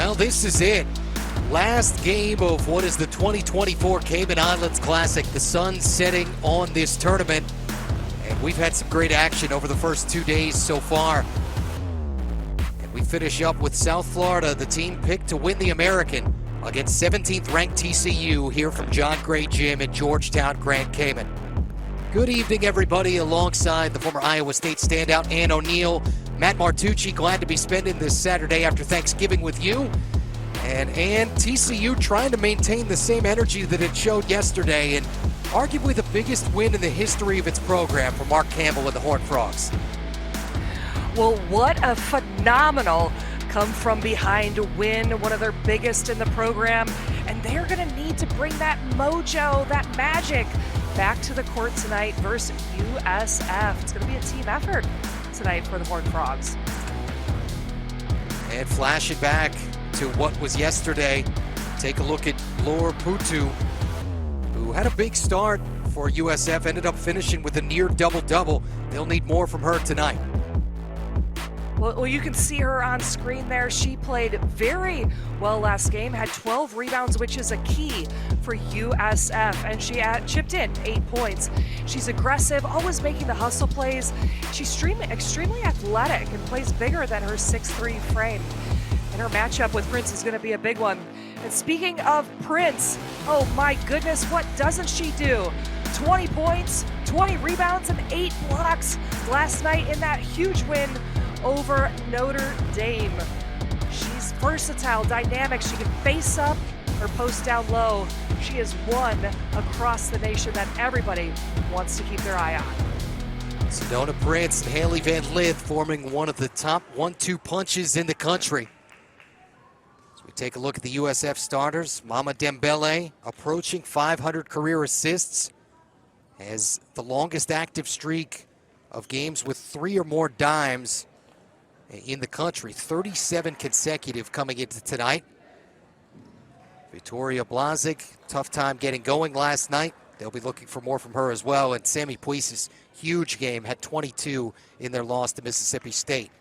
Well, this is it. Last game of what is the 2024 Cayman Islands Classic. The sun's setting on this tournament, and we've had some great action over the first 2 days so far. And we finish up with South Florida, the team picked to win the American against 17th ranked TCU here from John Gray Gym in Georgetown, Grand Cayman. Good evening, everybody, alongside the former Iowa State standout Ann O'Neill. Matt Martucci, glad to be spending this Saturday after Thanksgiving with you. And TCU trying to maintain the same energy that it showed yesterday, and arguably the biggest win in the history of its program for Mark Campbell and the Horned Frogs. Well, what a phenomenal come from behind win, one of their biggest in the program, and they're going to need to bring that mojo, that magic back to the court tonight versus USF. It's going to be a team effort tonight for the Horned Frogs. And flashing back to what was yesterday, take a look at Laura Putu, who had a big start for USF, ended up finishing with a near double-double. They'll need more from her tonight. Well, you can see her on screen there. She played very well last game, had 12 rebounds, which is a key for USF, and she chipped in 8 points. She's aggressive, always making the hustle plays. She's extremely athletic and plays bigger than her 6'3" frame. And her matchup with Prince is going to be a big one. And speaking of Prince, oh my goodness, what doesn't she do? 20 points, 20 rebounds, and 8 blocks last night in that huge win over Notre Dame. She's versatile, dynamic. She can face up or post down low. She is one across the nation that everybody wants to keep their eye on. Sedona Prince and Haley Van Lith forming one of the top 1-2 punches in the country. As we take a look at the USF starters, Mama Dembele approaching 500 career assists, has the longest active streak of games with 3 or more dimes in the country, 37 consecutive coming into tonight. Victoria Blazic, tough time getting going last night. They'll be looking for more from her as well. And Sammy Puisis, huge game, had 22 in their loss to Mississippi State.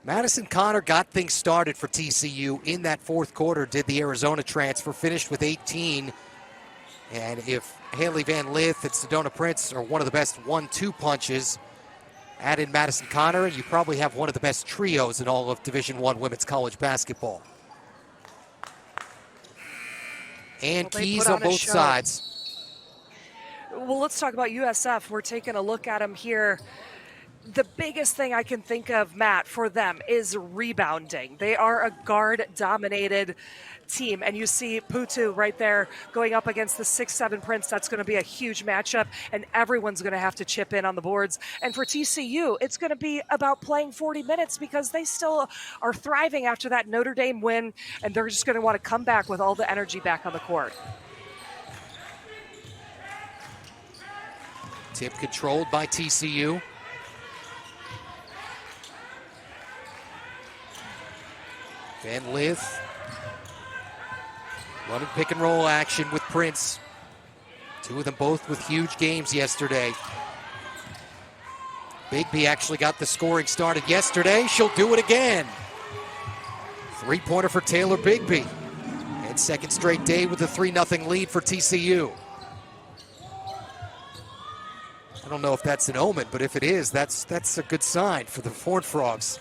Madison Connor got things started for TCU in that fourth quarter, did the Arizona transfer, finished with 18. And if Haley Van Lith and Sedona Prince are one of the best 1-2 punches, add in Madison Connor, you probably have one of the best trios in all of Division I women's college basketball. And keys on both sides. Well, let's talk about USF. We're taking a look at them here. The biggest thing I can think of, Matt, for them is rebounding. They are a guard-dominated team, and you see Putu right there going up against the 6'7" Prince. That's going to be a huge matchup, and everyone's going to have to chip in on the boards. And for TCU, it's going to be about playing 40 minutes because they still are thriving after that Notre Dame win, and they're just going to want to come back with all the energy back on the court. Tip controlled by TCU. Van Lith running pick and roll action with Prince. Two of them both with huge games yesterday. Bigby actually got the scoring started yesterday. She'll do it again. 3-pointer for Taylor Bigby. And second straight day with a 3-0 lead for TCU. I don't know if that's an omen, but if it is, that's a good sign for the Horned Frogs.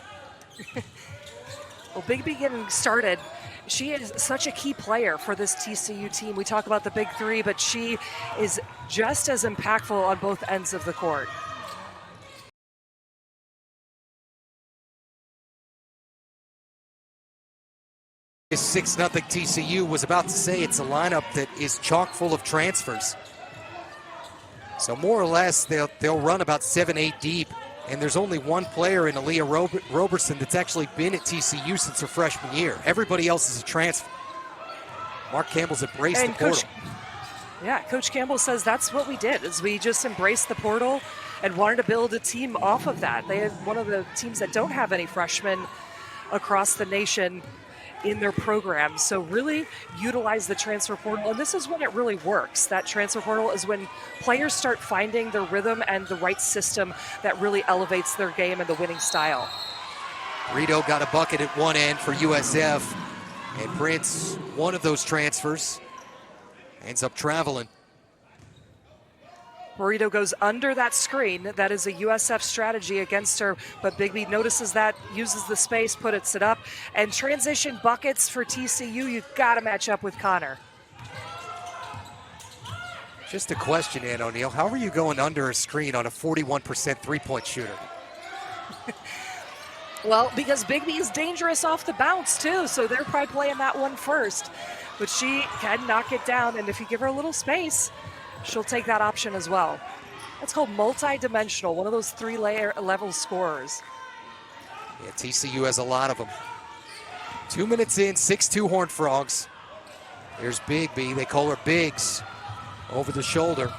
Well, Bigby getting started, she is such a key player for this TCU team. We talk about the big three, but she is just as impactful on both ends of the court. This 6-0 TCU was about to say it's a lineup that is chock full of transfers. So more or less, they'll run about 7-8 deep. And there's only one player in Aaliyah Roberson that's actually been at TCU since her freshman year. Everybody else is a transfer. Mark Campbell's embraced the portal. Coach Campbell says that's what we did, is we just embraced the portal and wanted to build a team off of that. They had one of the teams that don't have any freshmen across the nation in their program. So really utilize the transfer portal. And this is when it really works. That transfer portal is when players start finding their rhythm and the right system that really elevates their game and the winning style. Rito got a bucket at one end for USF, and Prince, one of those transfers, ends up traveling. Burrito goes under that screen. That is a USF strategy against her, but Bigby notices that, uses the space, puts it up, and transition buckets for TCU. You've got to match up with Connor. Just a question, Ann O'Neill. How are you going under a screen on a 41% three-point shooter? Well, because Bigby is dangerous off the bounce, too, so they're probably playing that one first. But she can knock it down, and if you give her a little space, she'll take that option as well. That's called multi-dimensional, one of those three-level scorers. Yeah, TCU has a lot of them. 2 minutes in, 6'2" Horned Frogs. Here's Bigby. They call her Biggs. Over the shoulder.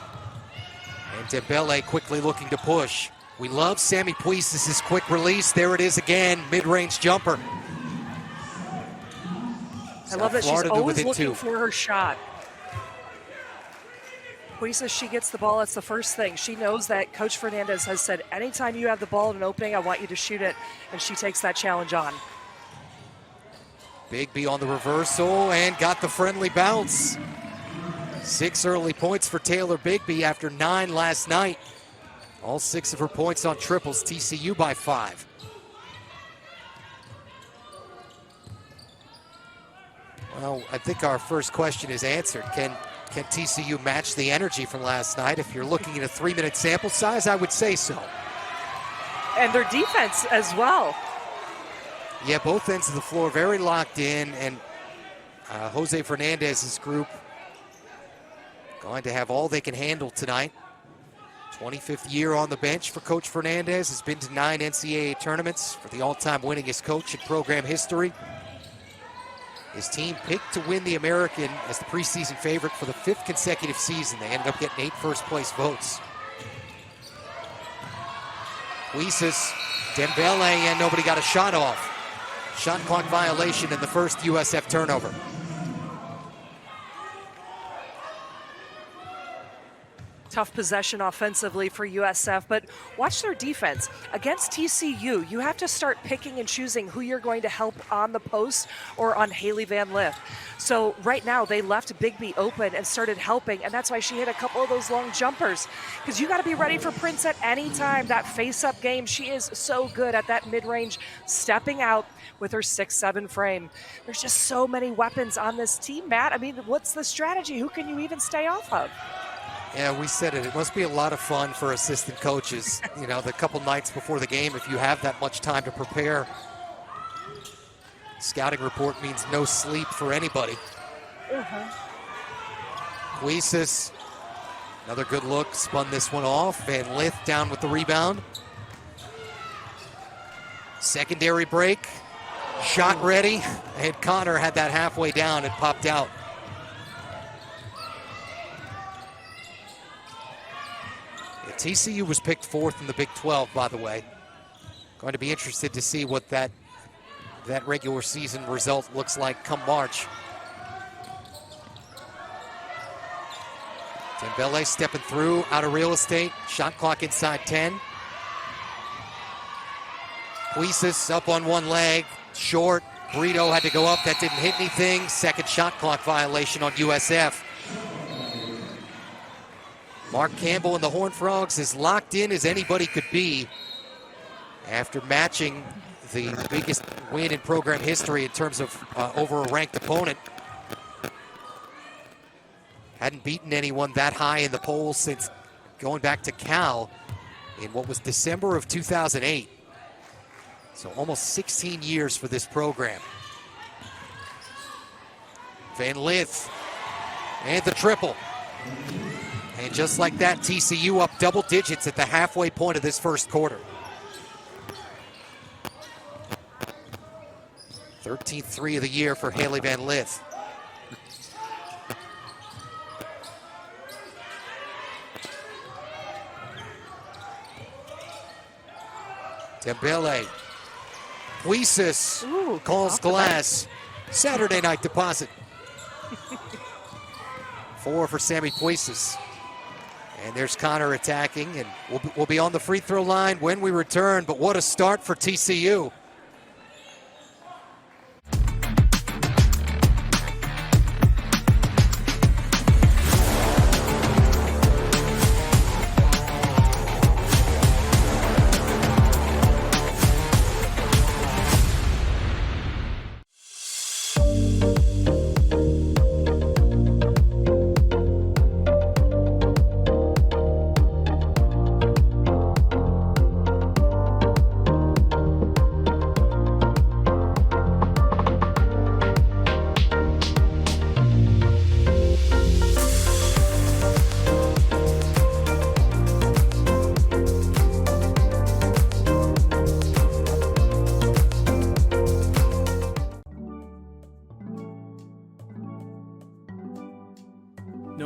And Dembele quickly looking to push. We love Sammy Puisis' quick release. There it is again, mid-range jumper. I love that she's always looking for her shot. Puisis, she gets the ball, that's the first thing. She knows that Coach Fernandez has said, anytime you have the ball in an opening, I want you to shoot it, and she takes that challenge on. Bigby on the reversal and got the friendly bounce. 6 early points for Taylor Bigby after 9 last night. All 6 of her points on triples, TCU by 5. Well, I think our first question is answered. Can TCU match the energy from last night? If you're looking at a 3-minute sample size, I would say so. And their defense as well. Yeah, both ends of the floor very locked in, and Jose Fernandez's group going to have all they can handle tonight. 25th year on the bench for Coach Fernandez, has been to 9 NCAA tournaments for the all-time winningest coach in program history. His team picked to win the American as the preseason favorite for the 5th consecutive season. They ended up getting 8 first-place votes. Puisis, Dembele, and nobody got a shot off. Shot clock violation in the first USF turnover. Tough possession offensively for USF, but watch their defense. Against TCU, you have to start picking and choosing who you're going to help on the post or on Haley Van Lith. So right now, they left Bigby open and started helping, and that's why she hit a couple of those long jumpers, because you got to be ready for Prince at any time. That face-up game, she is so good at that mid-range, stepping out with her 6'7" frame. There's just so many weapons on this team, Matt. I mean, what's the strategy? Who can you even stay off of? Yeah, we said it. It must be a lot of fun for assistant coaches, you know, the couple nights before the game, if you have that much time to prepare. Scouting report means no sleep for anybody. Puisis, another good look, spun this one off. Van Lith down with the rebound. Secondary break, shot ready, and Connor had that halfway down and popped out. TCU was picked 4th in the Big 12, by the way. Going to be interested to see what that regular season result looks like come March. Dembele stepping through, out of real estate. Shot clock inside 10. Puisis up on one leg, short. Brito had to go up, that didn't hit anything. Second shot clock violation on USF. Mark Campbell and the Horned Frogs as locked in as anybody could be after matching the biggest win in program history in terms of over a ranked opponent. Hadn't beaten anyone that high in the polls since going back to Cal in what was December of 2008. So almost 16 years for this program. Van Lith and the triple. And just like that, TCU up double digits at the halfway point of this first quarter. 13th three of the year for Haley Van Lith. Dembele. Puisis calls glass. Saturday night deposit. 4 for Sammy Puisis. And there's Connor attacking, and we'll be on the free throw line when we return, but what a start for TCU.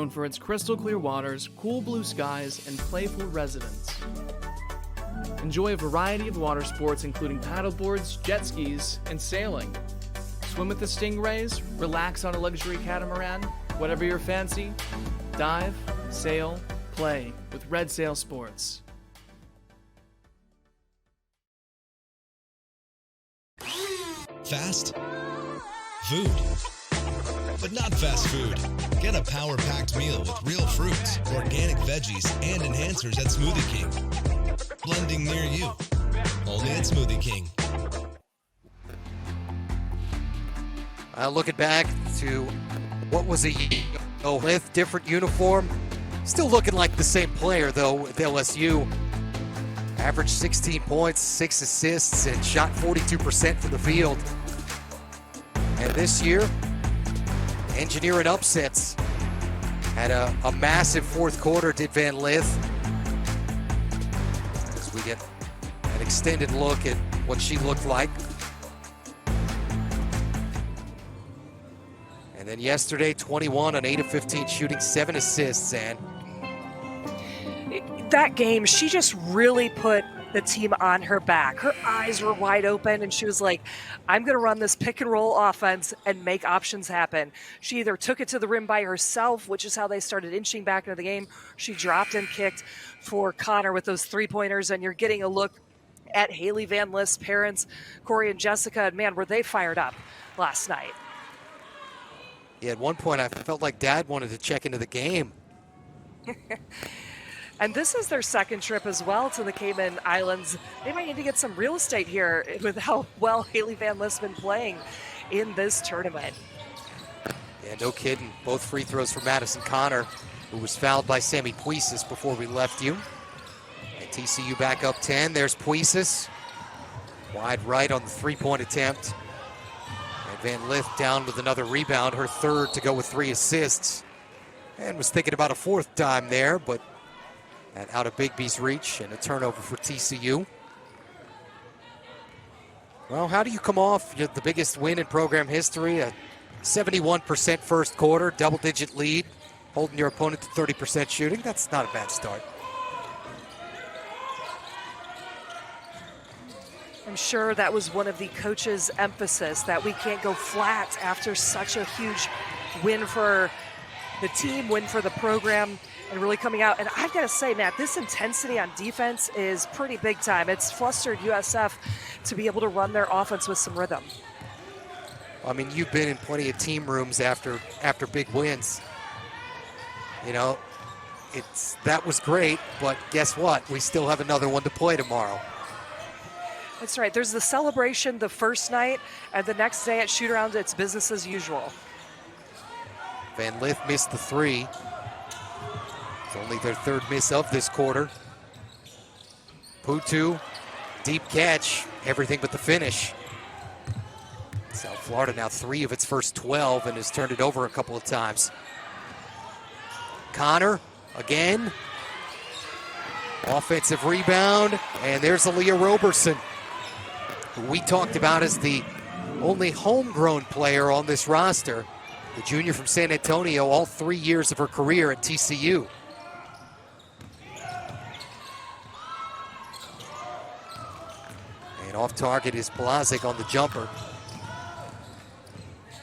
known for its crystal clear waters, cool blue skies, and playful residents. Enjoy a variety of water sports including paddleboards, jet skis, and sailing. Swim with the stingrays, relax on a luxury catamaran, whatever your fancy, dive, sail, play with Red Sail Sports. Fast food, but not fast food. Get a power-packed meal with real fruits, organic veggies, and enhancers at Smoothie King. Blending near you, only at Smoothie King. Looking back to what was a with different uniform, still looking like the same player though with LSU. Averaged 16 points, 6 assists, and shot 42% from the field. And this year, engineering upsets. Had a massive fourth quarter, did Van Lith. As we get an extended look at what she looked like. And then yesterday, 21 on 8 of 15 shooting, 7 assists, and that game, she just really put the team on her back. Her eyes were wide open, and she was like, I'm going to run this pick and roll offense and make options happen. She either took it to the rim by herself, which is how they started inching back into the game. She dropped and kicked for Connor with those three-pointers, and you're getting a look at Haley Van Lith's parents, Corey and Jessica, and man, were they fired up last night. Yeah, at one point I felt like Dad wanted to check into the game. And this is their second trip as well to the Cayman Islands. They might need to get some real estate here with how well Haley Van Lith's been playing in this tournament. Yeah, no kidding. Both free throws for Madison Connor, who was fouled by Sammy Puisis before we left you. And TCU back up 10. There's Puisis. Wide right on the three-point attempt. And Van Lith down with another rebound, her third to go with 3 assists. And was thinking about a fourth time there, but that out of Bigby's reach, and a turnover for TCU. Well, how do you come off the biggest win in program history? A 71% first quarter, double-digit lead, holding your opponent to 30% shooting. That's not a bad start. I'm sure that was one of the coach's emphasis, that we can't go flat after such a huge win for the team, win for the program, and really coming out. And I've got to say, Matt, this intensity on defense is pretty big time. It's flustered USF to be able to run their offense with some rhythm. I mean, you've been in plenty of team rooms after big wins. You know, that was great, but guess what? We still have another one to play tomorrow. That's right. There's the celebration the first night, and the next day at shoot-around, it's business as usual. Van Lith missed the three. It's only their third miss of this quarter. Putu, deep catch, everything but the finish. South Florida now 3 of its first 12 and has turned it over a couple of times. Connor again. Offensive rebound, and there's Aaliyah Roberson, who we talked about as the only homegrown player on this roster. The junior from San Antonio, all 3 years of her career at TCU. And off target is Blazik on the jumper.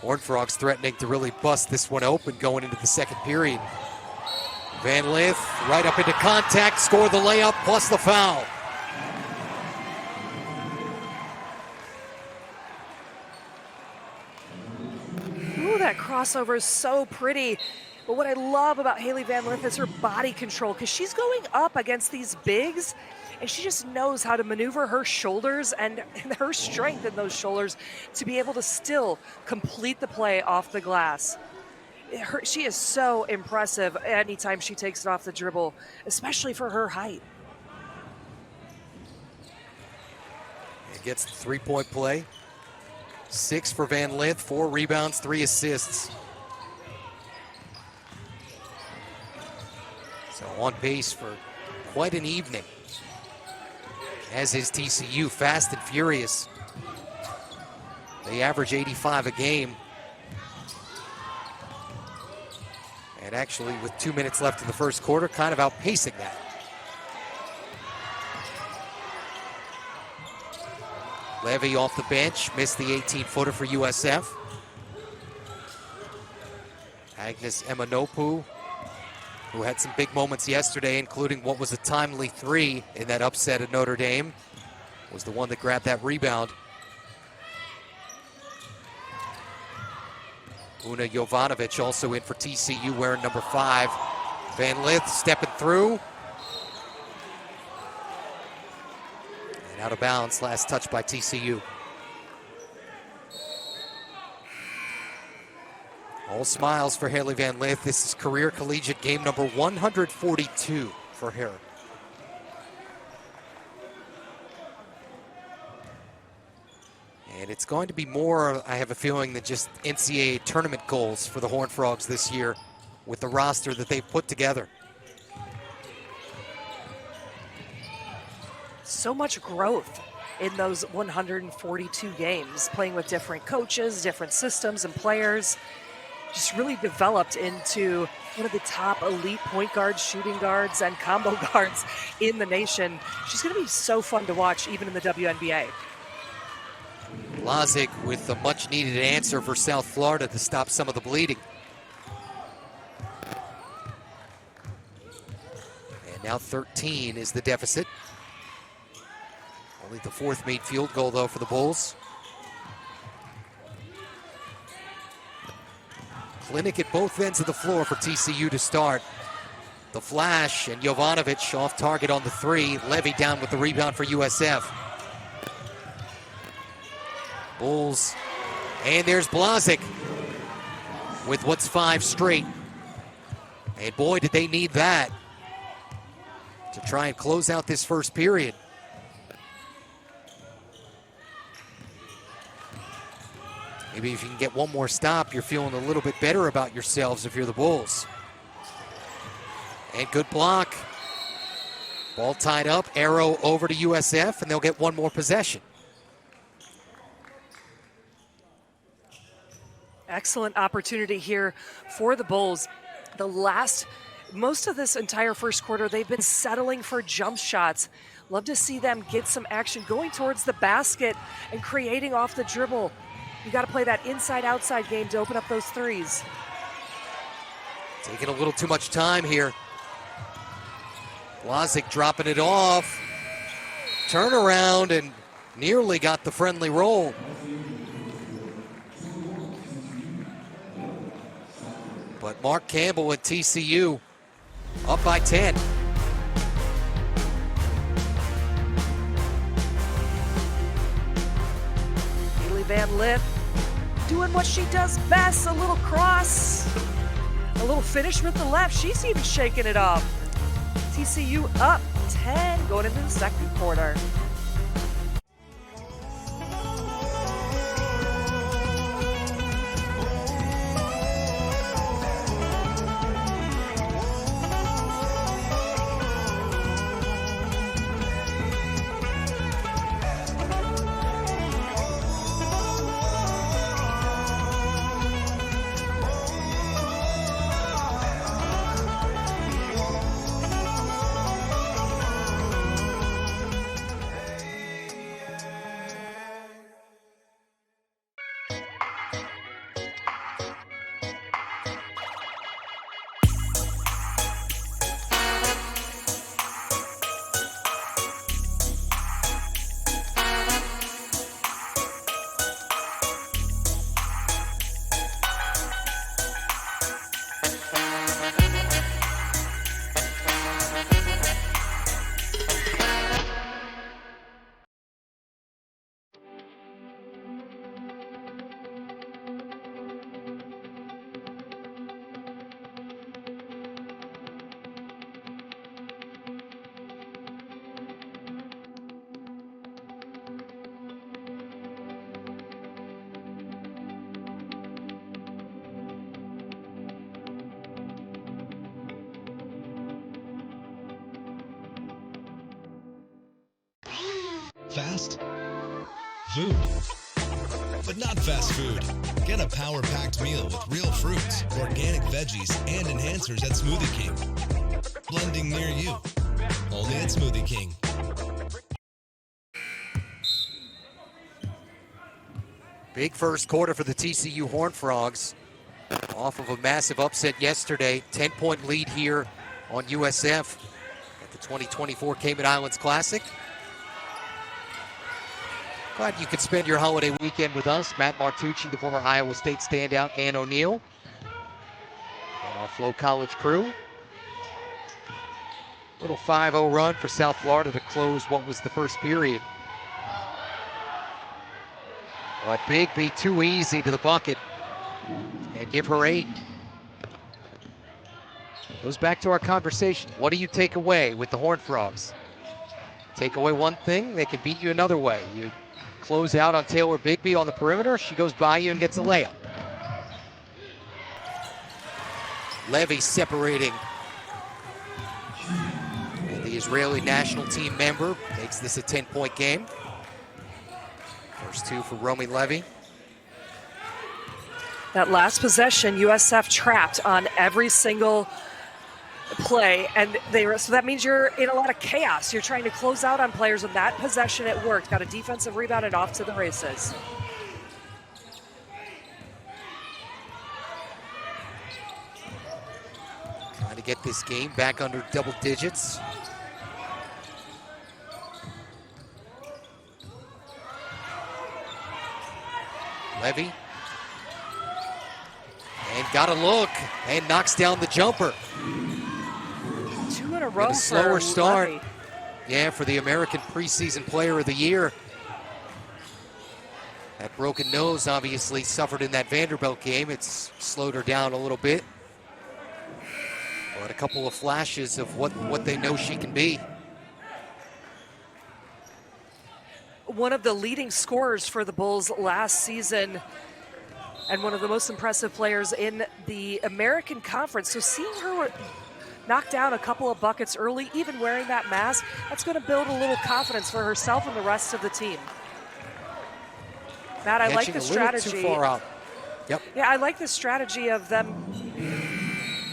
Horned Frogs threatening to really bust this one open going into the second period. Van Lith right up into contact, score the layup plus the foul. Ooh, that crossover is so pretty. But what I love about Haley Van Lith is her body control, because she's going up against these bigs, and she just knows how to maneuver her shoulders and her strength in those shoulders to be able to still complete the play off the glass. She is so impressive anytime she takes it off the dribble, especially for her height. It gets the three-point play. 6 for Van Lith, 4 rebounds, 3 assists. So on pace for quite an evening, as is TCU, fast and furious. They average 85 a game. And actually, with 2 minutes left in the first quarter, kind of outpacing that. Levy off the bench, missed the 18-footer for USF. Agnes Emanopu, who had some big moments yesterday, including what was a timely three in that upset at Notre Dame, was the one that grabbed that rebound. Una Jovanovic also in for TCU wearing number 5. Van Lith stepping through. And out of bounds, last touch by TCU. All smiles for Haley Van Lith. This is career collegiate game number 142 for her. And it's going to be more, I have a feeling, than just NCAA tournament goals for the Horned Frogs this year with the roster that they've put together. So much growth in those 142 games, playing with different coaches, different systems and players. Just really developed into one of the top elite point guards, shooting guards, and combo guards in the nation. She's going to be so fun to watch, even in the WNBA. Blazik with a much-needed answer for South Florida to stop some of the bleeding. And now 13 is the deficit. Only the 4th made field goal, though, for the Bulls. Clinic at both ends of the floor for TCU to start. The flash, and Jovanovic off target on the 3. Levy down with the rebound for USF. Bulls, and there's Blazik with what's 5 straight. And boy, did they need that to try and close out this first period. Maybe if you can get one more stop, you're feeling a little bit better about yourselves if you're the Bulls. And good block. Ball tied up, arrow over to USF, and they'll get one more possession. Excellent opportunity here for the Bulls. Most of this entire first quarter, they've been settling for jump shots. Love to see them get some action going towards the basket and creating off the dribble. You got to play that inside-outside game to open up those threes. Taking a little too much time here. Blazik dropping it off. Turnaround and nearly got the friendly roll. But Mark Campbell at TCU up by 10. Haley Van Lith doing what she does best, a little cross, a little finish with the left. She's even shaking it up. TCU up 10 going into the second quarter. Fast food. but not fast food. Get a power-packed meal with real fruits, organic veggies, and enhancers at Smoothie King. Blending near you. Only at Smoothie King. Big first quarter for the TCU Horned Frogs. Off of a massive upset yesterday. 10-point lead here on USF at the 2024 Cayman Islands Classic. Glad you could spend your holiday weekend with us. Matt Martucci, the former Iowa State standout, Ann O'Neill, and our Flo College crew. Little 5-0 run for South Florida to close what was the first period. But Big be too easy to the bucket and give her 8. Goes back to our conversation. What do you take away with the Horned Frogs? Take away one thing, they can beat you another way. You close out on Taylor Bigby on the perimeter, she goes by you and gets a layup. Levy separating. And the Israeli national team member makes this a 10-point game. First 2 for Romy Levy. That last possession, USF trapped on every single play, and so that means you're in a lot of chaos. You're trying to close out on players, and that possession, it worked. Got a defensive rebound and off to the races. Trying to get this game back under double digits. Levy. And got a look and knocks down the jumper. 2 in a row. A slower start. Levy. Yeah, for the American preseason player of the year. That broken nose obviously suffered in that Vanderbilt game. It's slowed her down a little bit. But a couple of flashes of what they know she can be. One of the leading scorers for the Bulls last season and one of the most impressive players in the American Conference. So seeing her knock down a couple of buckets early, even wearing that mask, that's going to build a little confidence for herself and the rest of the team. Matt, I like the strategy. Too far out. Yep. Yeah, I like the strategy of them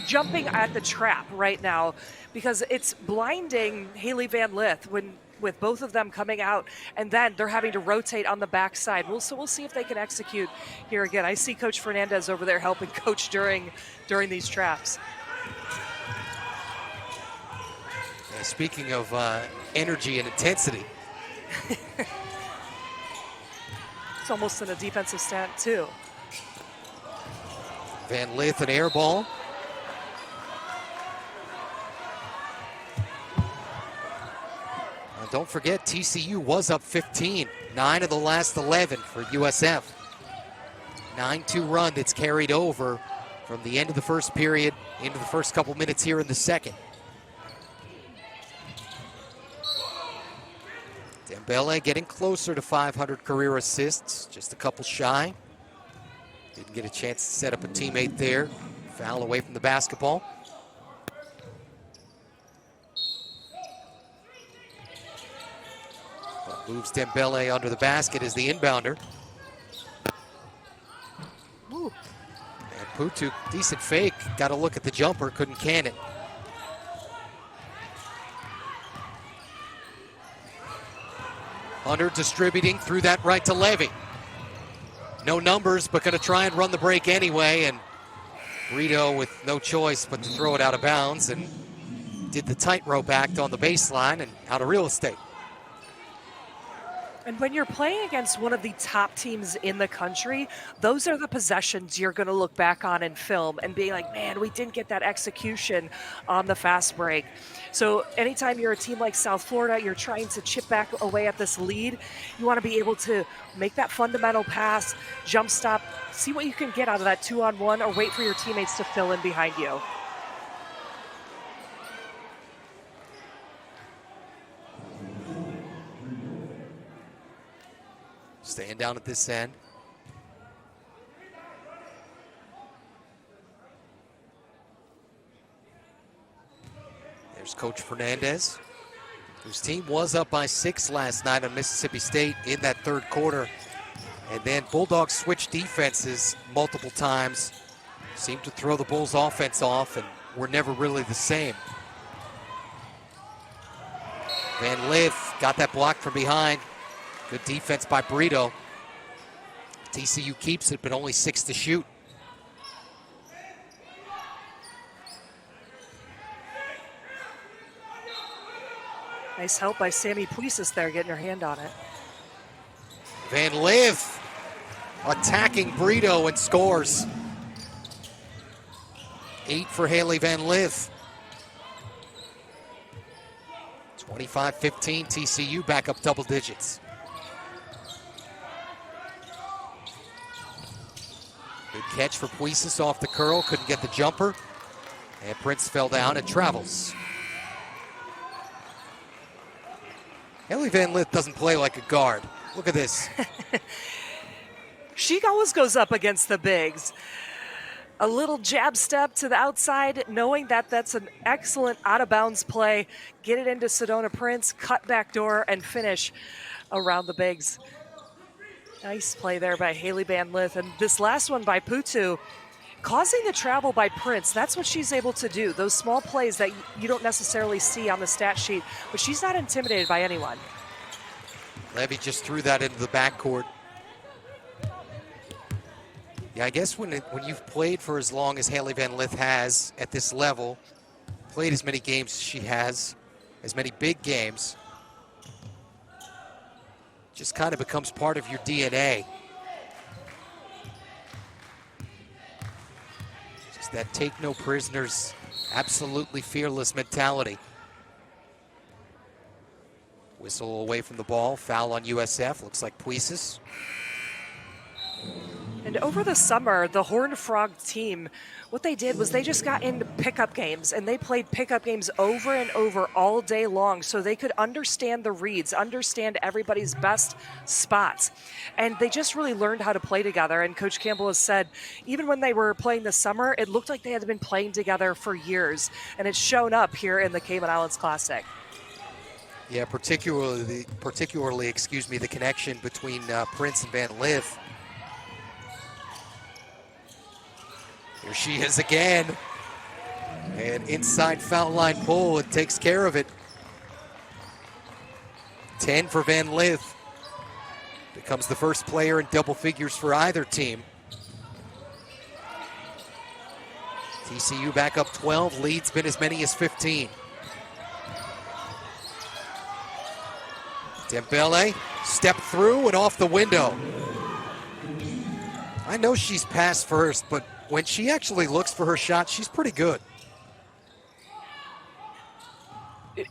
jumping at the trap right now because it's blinding Haley Van Lith with both of them coming out, and then they're having to rotate on the backside. So we'll see if they can execute here again. I see Coach Fernandez over there helping coach during these traps. Yeah, speaking of energy and intensity. It's almost in a defensive stand too. Van Lith, an air ball. Don't forget, TCU was up 15. 9 of the last 11 for USF. 9-2 run that's carried over from the end of the first period into the first couple minutes here in the second. Dembele getting closer to 500 career assists, just a couple shy. Didn't get a chance to set up a teammate there. Foul away from the basketball. Moves Dembele under the basket as the inbounder. Ooh. And Putu, decent fake. Got a look at the jumper, couldn't can it. Hunter distributing through that right to Levy. No numbers, but gonna try and run the break anyway. And Rito with no choice but to throw it out of bounds and did the tightrope act on the baseline and out of real estate. And when you're playing against one of the top teams in the country, those are the possessions you're going to look back on in film and be like, man, we didn't get that execution on the fast break. So anytime you're a team like South Florida, you're trying to chip back away at this lead, you want to be able to make that fundamental pass, jump stop, see what you can get out of that 2-on-1 or wait for your teammates to fill in behind you. Staying down at this end. There's Coach Fernandez, whose team was up by 6 last night on Mississippi State in that third quarter. And then Bulldogs switched defenses multiple times, seemed to throw the Bulls offense off, and were never really the same. Van Lith got that block from behind. Good defense by Brito. TCU keeps it, but only 6 to shoot. Nice help by Sammy Puisis there, getting her hand on it. Van Lith attacking Brito and scores. 8 for Haley Van Lith. 25-15, TCU back up double digits. Good catch for Puisis off the curl, couldn't get the jumper. And Prince fell down and travels. Haley Van Lith doesn't play like a guard. Look at this. She always goes up against the bigs. A little jab step to the outside, knowing that that's an excellent out-of-bounds play. Get it into Sedona Prince, cut back door, and finish around the bigs. Nice play there by Haley Van Lith. And this last one by Putu, causing the travel by Prince. That's what she's able to do. Those small plays that you don't necessarily see on the stat sheet, but she's not intimidated by anyone. Levy just threw that into the backcourt. Yeah, I guess when you've played for as long as Haley Van Lith has at this level, played as many games as she has, as many big games, just kind of becomes part of your DNA. Just that take no prisoners, absolutely fearless mentality. Whistle away from the ball, foul on USF, looks like Puisis. And over the summer, the Horned Frog team, what they did was they just got into pickup games, and they played pickup games over and over all day long so they could understand the reads, understand everybody's best spots. And they just really learned how to play together. And Coach Campbell has said, even when they were playing this summer, it looked like they had been playing together for years. And it's shown up here in the Cayman Islands Classic. Yeah, particularly, the connection between Prince and Van Lith. Here she is again. And inside foul line pull, it takes care of it. 10 for Van Lith. Becomes the first player in double figures for either team. TCU back up 12, lead's been as many as 15. Dembele, step through and off the window. I know she's pass first, but when she actually looks for her shot, she's pretty good.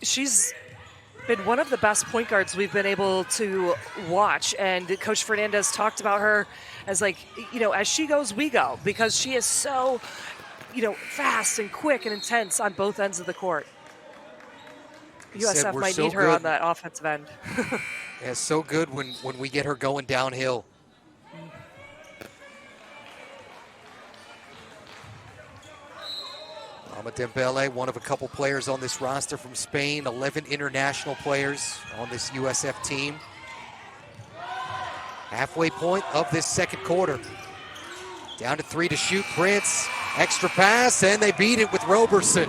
She's been one of the best point guards we've been able to watch, and Coach Fernandez talked about her as, like, you know, as she goes, we go, because she is so, you know, fast and quick and intense on both ends of the court. USF might need her on that offensive end. Yeah, so good when we get her going downhill. Ama Dembele, one of a couple players on this roster from Spain, 11 international players on this USF team. Halfway point of this second quarter. Down to 3 to shoot, Prince. Extra pass, and they beat it with Roberson.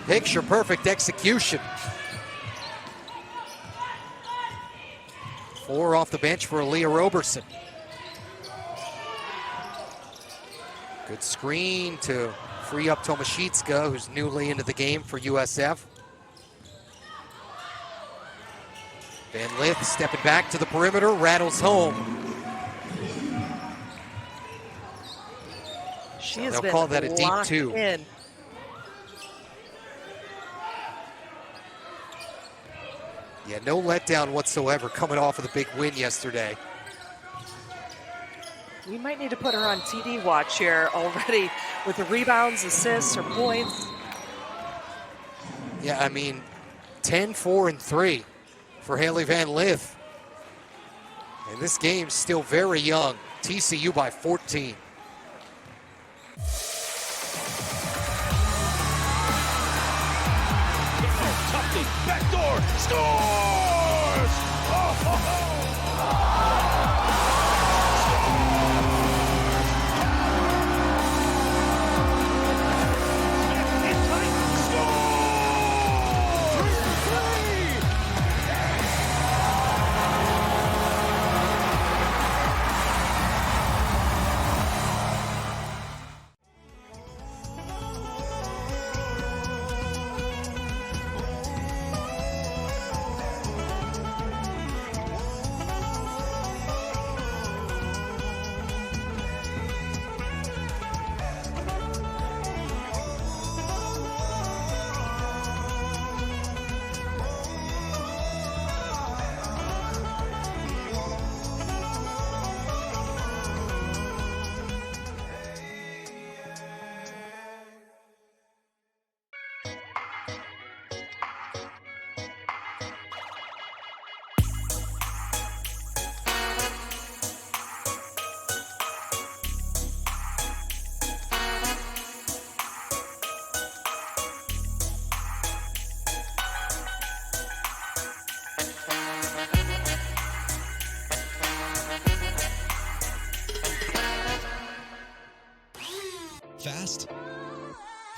Picture perfect execution. 4 off the bench for Aaliyah Roberson. Good screen to free up Tomaszewska, who's newly into the game for USF. Van Lith stepping back to the perimeter, rattles home. She has They'll been call that a deep locked 2. in. Yeah, no letdown whatsoever coming off of the big win yesterday. We might need to put her on TD watch here already with the rebounds, assists, or points. Yeah, I mean, 10, 4, and 3 for Haley Van Lith. And this game's still very young. TCU by 14. Backdoor scores! Oh, ho, ho.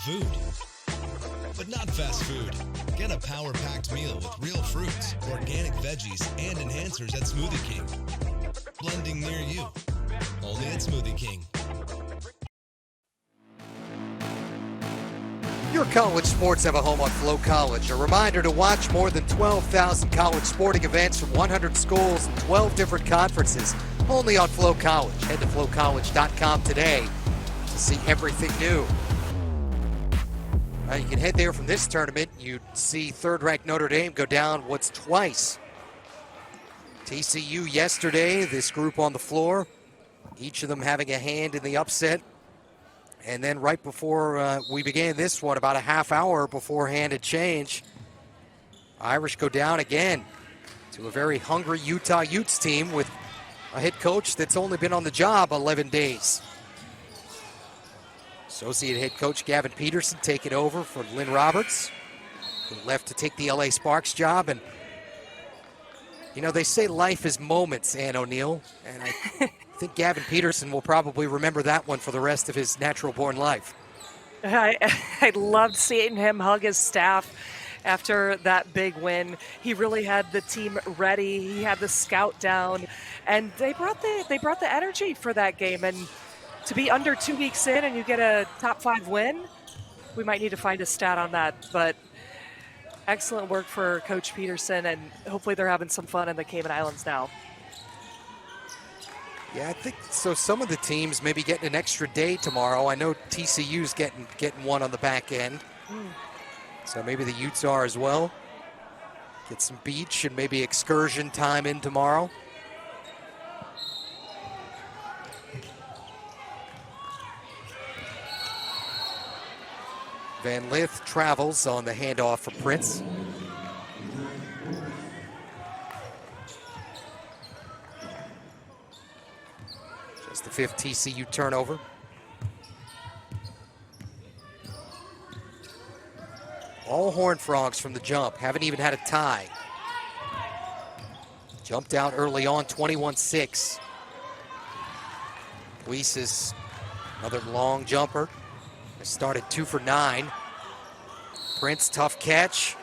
Food. But not fast food. Get a power-packed meal with real fruits, organic veggies, and enhancers at Smoothie King. Blending near you. Only at Smoothie King. Your college sports have a home on Flow College. A reminder to watch more than 12,000 college sporting events from 100 schools and 12 different conferences. Only on Flow College. Head to flowcollege.com today to see everything new. You can head there from this tournament. You'd see third-ranked Notre Dame go down once twice. TCU yesterday, this group on the floor, each of them having a hand in the upset. And then right before we began this one, about a half hour beforehand it changed, Irish go down again to a very hungry Utah Utes team with a head coach that's only been on the job 11 days. Associate head coach Gavin Peterson taking over for Lynn Roberts, who left to take the LA Sparks job. And, you know, they say life is moments, Ann O'Neill, and I think Gavin Peterson will probably remember that one for the rest of his natural-born life. I loved seeing him hug his staff after that big win. He really had the team ready. He had the scout down, and they brought the energy for that game. And to be under 2 weeks in and you get a top 5 win, we might need to find a stat on that. But excellent work for Coach Peterson, and hopefully they're having some fun in the Cayman Islands now. Yeah, I think so. Some of the teams maybe getting an extra day tomorrow. I know TCU's getting one on the back end. So maybe the Utes are as well. Get some beach and maybe excursion time in tomorrow. Van Lith travels on the handoff for Prince. Just the 5th TCU turnover. All Horned Frogs from the jump. Haven't even had a tie. Jumped out early on, 21-6. Luis, another long jumper. Started 2 for 9. Prince, tough catch.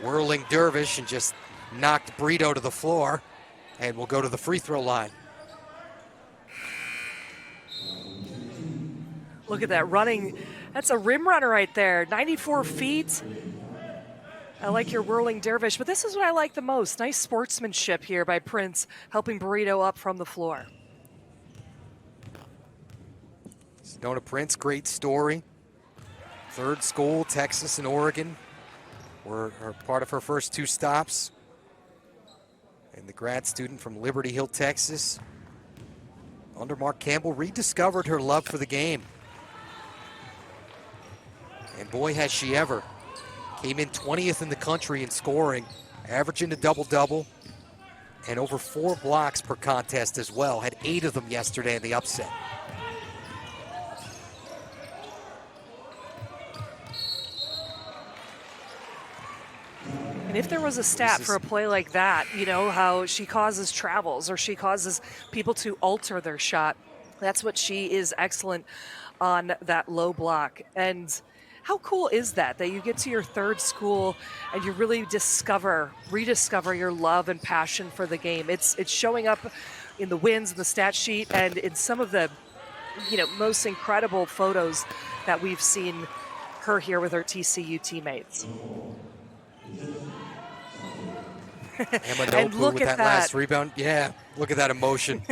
Whirling dervish and just knocked Brito to the floor and will go to the free throw line. Look at that running. That's a rim runner right there. 94 feet. I like your whirling dervish, but this is what I like the most. Nice sportsmanship here by Prince, helping Burrito up from the floor. Sedona Prince, great story. Third school, Texas and Oregon were part of her first 2 stops. And the grad student from Liberty Hill, Texas, under Mark Campbell, rediscovered her love for the game. And boy, has she ever. Came in 20th in the country in scoring, averaging a double-double, and over 4 blocks per contest as well. Had 8 of them yesterday in the upset. And if there was a stat for a play like that, you know, how she causes travels or she causes people to alter their shot, that's what she is excellent on, that low block. And how cool is that you get to your 3rd school and you really rediscover your love and passion for the game. It's showing up in the wins, in the stat sheet, and in some of the, you know, most incredible photos that we've seen her here with her TCU teammates. And look at that last rebound. Yeah, look at that emotion.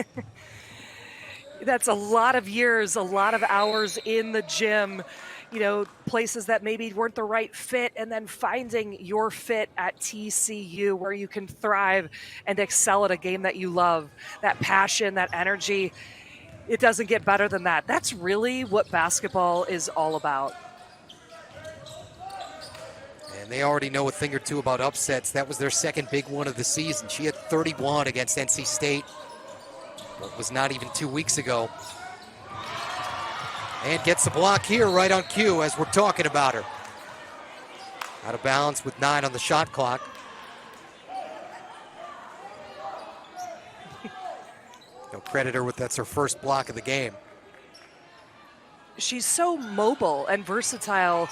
That's a lot of years, a lot of hours in the gym, you know, places that maybe weren't the right fit, and then finding your fit at TCU where you can thrive and excel at a game that you love. That passion, that energy, it doesn't get better than that. That's really what basketball is all about. And they already know a thing or two about upsets. That was their 2nd big one of the season. She had 31 against NC State. What was not even 2 weeks ago. And gets the block here right on cue as we're talking about her. Out of bounds with 9 on the shot clock. No credit her with that's her first block of the game. she's so mobile and versatile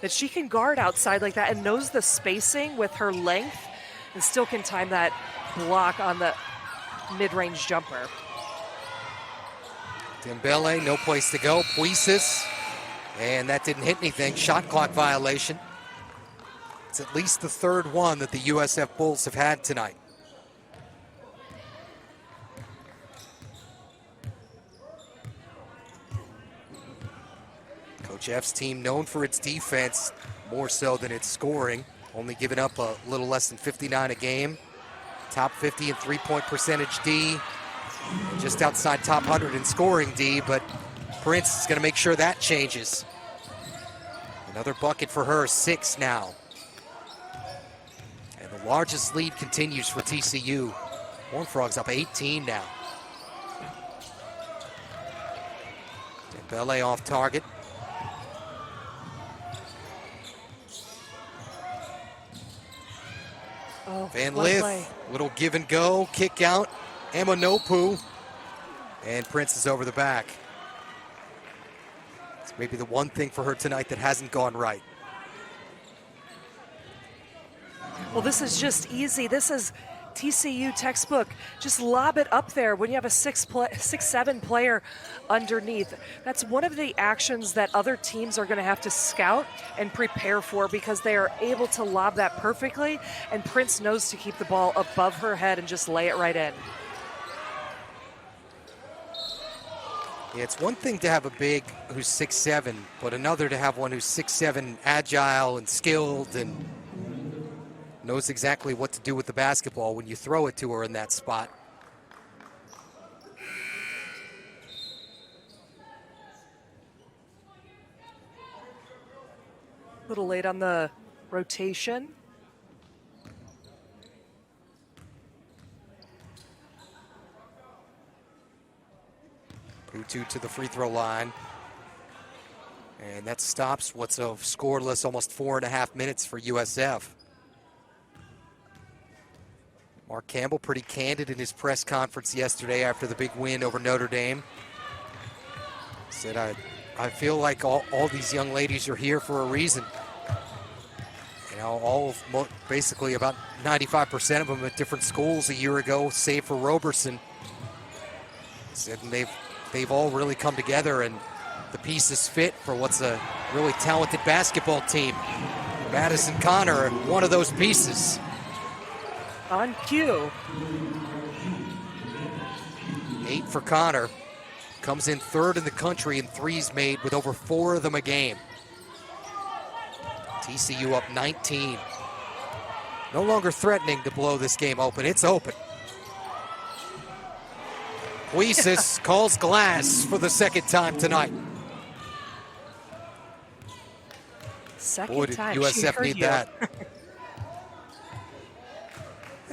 that she can guard outside like that and knows the spacing with her length and still can time that block on the mid-range jumper. Dembele, no place to go. Puisis, and that didn't hit anything. Shot clock violation. It's at least the third one that the USF Bulls have had tonight. Coach F's team known for its defense more so than its scoring, only giving up a little less than 59 a game. Top 50 in three-point percentage D, and just outside top 100 in scoring D, but Prince is going to make sure that changes. Another bucket for her, 6 now. And the largest lead continues for TCU. Horned Frogs up 18 now. Dembele off target. Oh, Van what a play. Lith, little give and go, kick out, Amanopu, and Prince is over the back. It's maybe the one thing for her tonight that hasn't gone right. Well, this is just easy. This is TCU textbook. Just lob it up there when you have a 6'7" player underneath. That's one of the actions that other teams are going to have to scout and prepare for because they are able to lob that perfectly, and Prince knows to keep the ball above her head and just lay it right in. Yeah, it's one thing to have a big who's 6'7", but another to have one who's 6'7", agile and skilled and knows exactly what to do with the basketball when you throw it to her in that spot. A little late on the rotation. Putu to the free throw line. And that stops what's a scoreless almost 4.5 minutes for USF. Mark Campbell pretty candid in his press conference yesterday after the big win over Notre Dame. Said, I feel like all these young ladies are here for a reason. You know, basically about 95% of them at different schools a year ago, save for Roberson. Said, and they've all really come together and the pieces fit for what's a really talented basketball team. Madison Connor, one of those pieces. On cue. 8 for Connor. Comes in third in the country in threes made with over 4 of them a game. TCU up 19. No longer threatening to blow this game open. It's open. Puisis calls glass for the second time tonight. Second Boy, did time. She USF heard need you. that.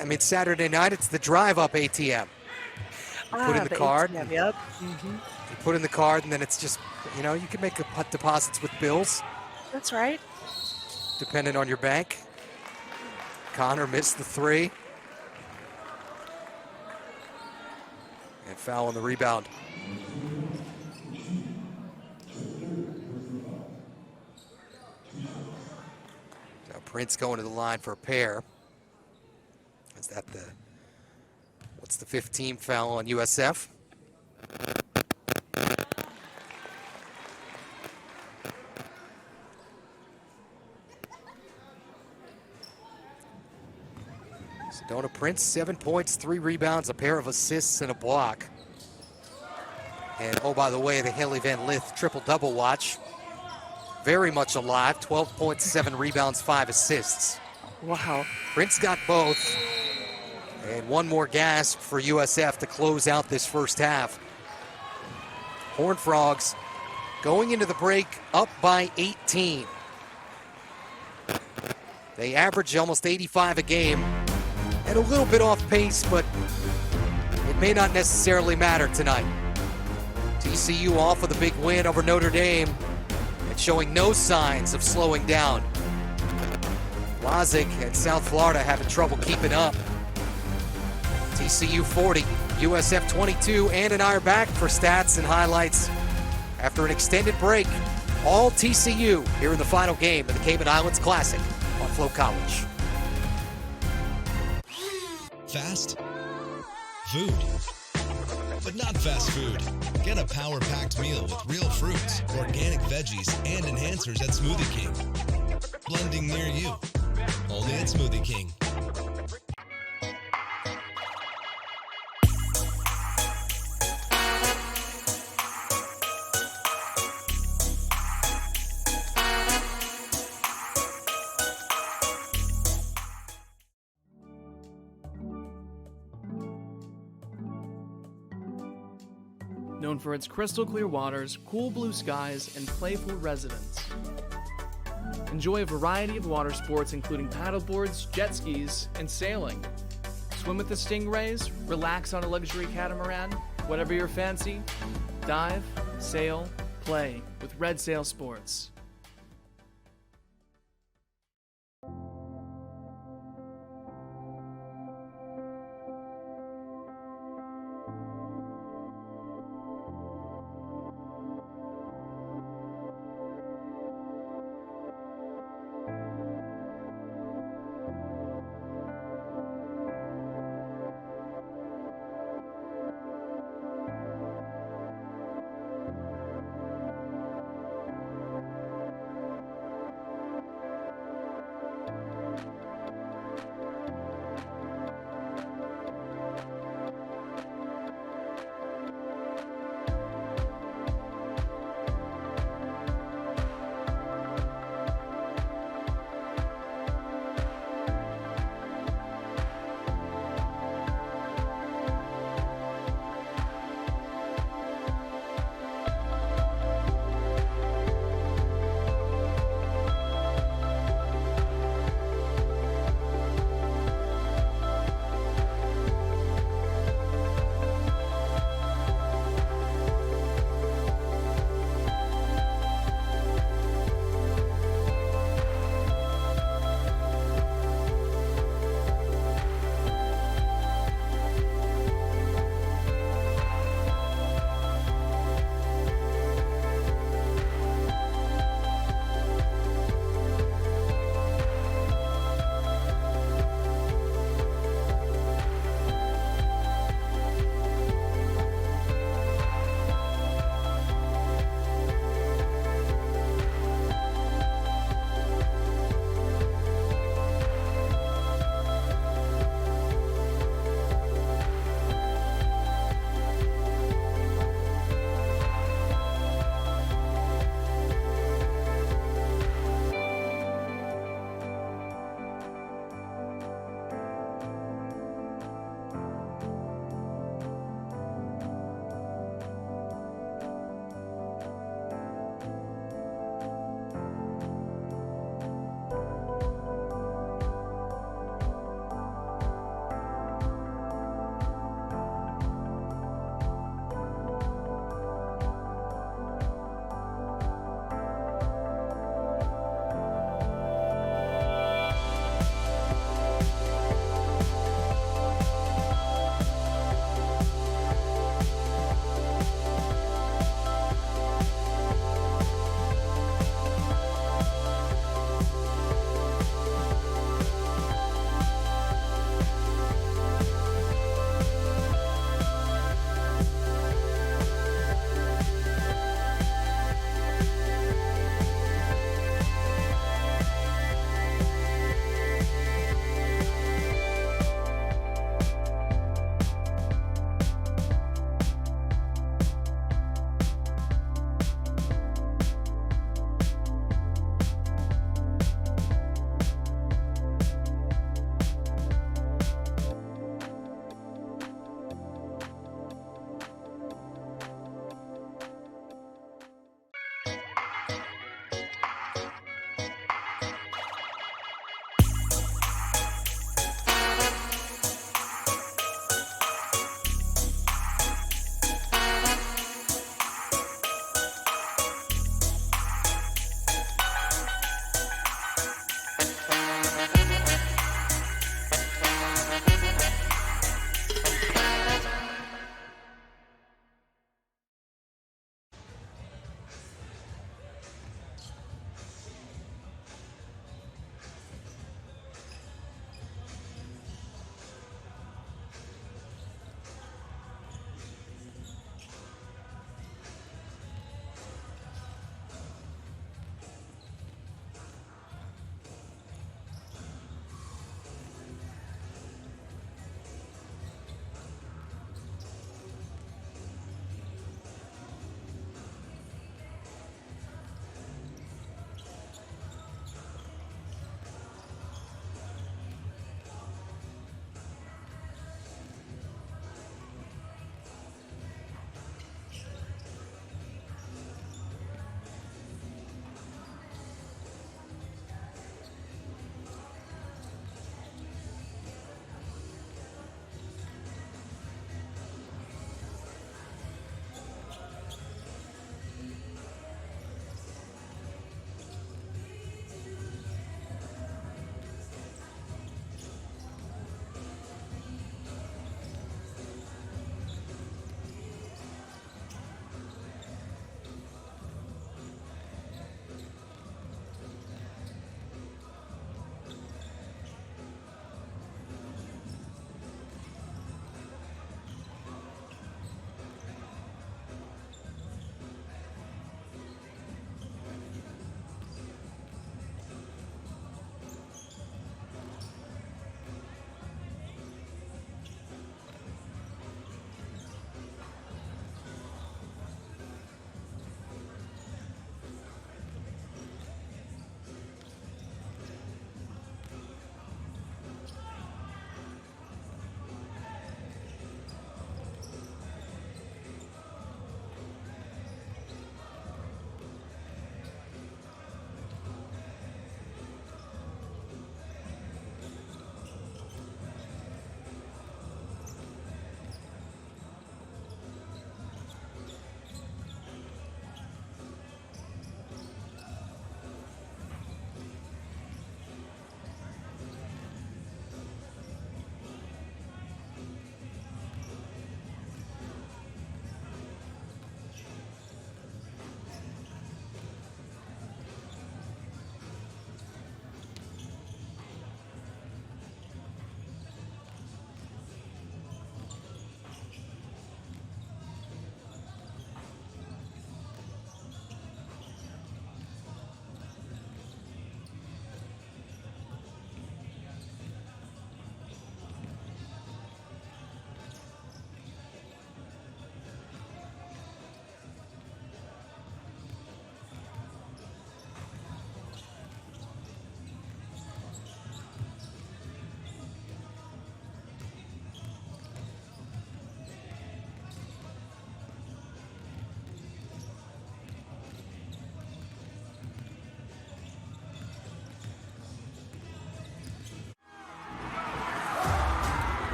I mean, Saturday night, it's the drive-up ATM. You put in the card. ATM, yep. You put in the card, and then it's just, you know, you can make deposits with bills, That's right. depending on your bank. Connor missed the 3. And foul on the rebound. So Prince going to the line for a pair. Is that what's the 15th foul on USF? Sedona Prince, 7 points, 3 rebounds, a pair of assists, and a block. And oh, by the way, the Haley Van Lith triple-double watch, very much alive, 12 points, 7 rebounds, 5 assists. Wow. Prince got both. And one more gasp for USF to close out this first half. Horned Frogs going into the break up by 18. They average almost 85 a game and a little bit off pace, but it may not necessarily matter tonight. TCU off with a big win over Notre Dame and showing no signs of slowing down. Lozic and South Florida having trouble keeping up. TCU 40, USF 22, and I are back for stats and highlights after an extended break. All TCU here in the final game of the Cayman Islands Classic on Flow College. Fast food, but not fast food. Get a power-packed meal with real fruits, organic veggies, and enhancers at Smoothie King. Blending near you. Only at Smoothie King. Known for its crystal clear waters, cool blue skies, and playful residents. Enjoy a variety of water sports including paddleboards, jet skis, and sailing. Swim with the stingrays, relax on a luxury catamaran, whatever your fancy. Dive, sail, play with Red Sail Sports.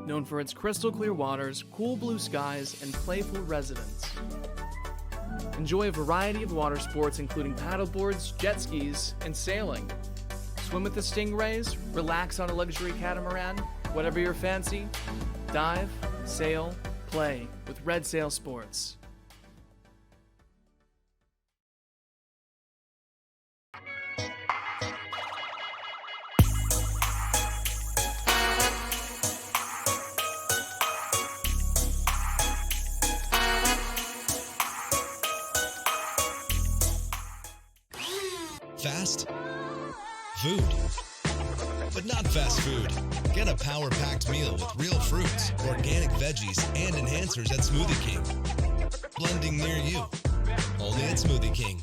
known for its crystal clear waters, cool blue skies, and playful residents. Enjoy a variety of water sports including paddleboards, jet skis, and sailing. Swim with the stingrays, relax on a luxury catamaran, whatever your fancy. Dive, sail, play with Red Sail Sports. Fast food, but not fast food. Get a power-packed meal with real fruits, organic veggies, and enhancers at Smoothie King. Blending near you, only at Smoothie King.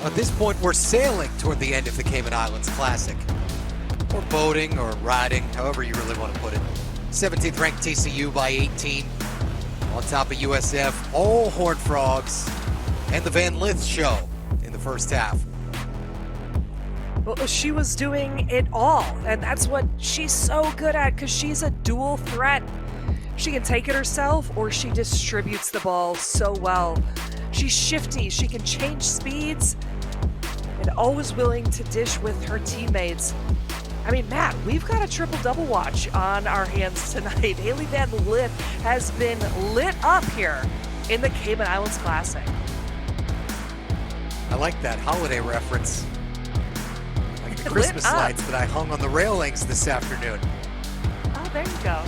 At this point, we're sailing toward the end of the Cayman Islands Classic. Or boating, or riding, however you really want to put it. 17th ranked TCU by 18. On top of USF, all Horned Frogs, and the Van Lith show in the first half. Well, she was doing it all, and that's what she's so good at, because she's a dual threat. She can take it herself, or she distributes the ball so well. She's shifty, she can change speeds, and always willing to dish with her teammates. I mean, Matt, we've got a triple-double watch on our hands tonight. Haley Van Lith has been lit up here in the Cayman Islands Classic. I like that holiday reference. Like the Christmas lights that I hung on the railings this afternoon. Oh, there you go.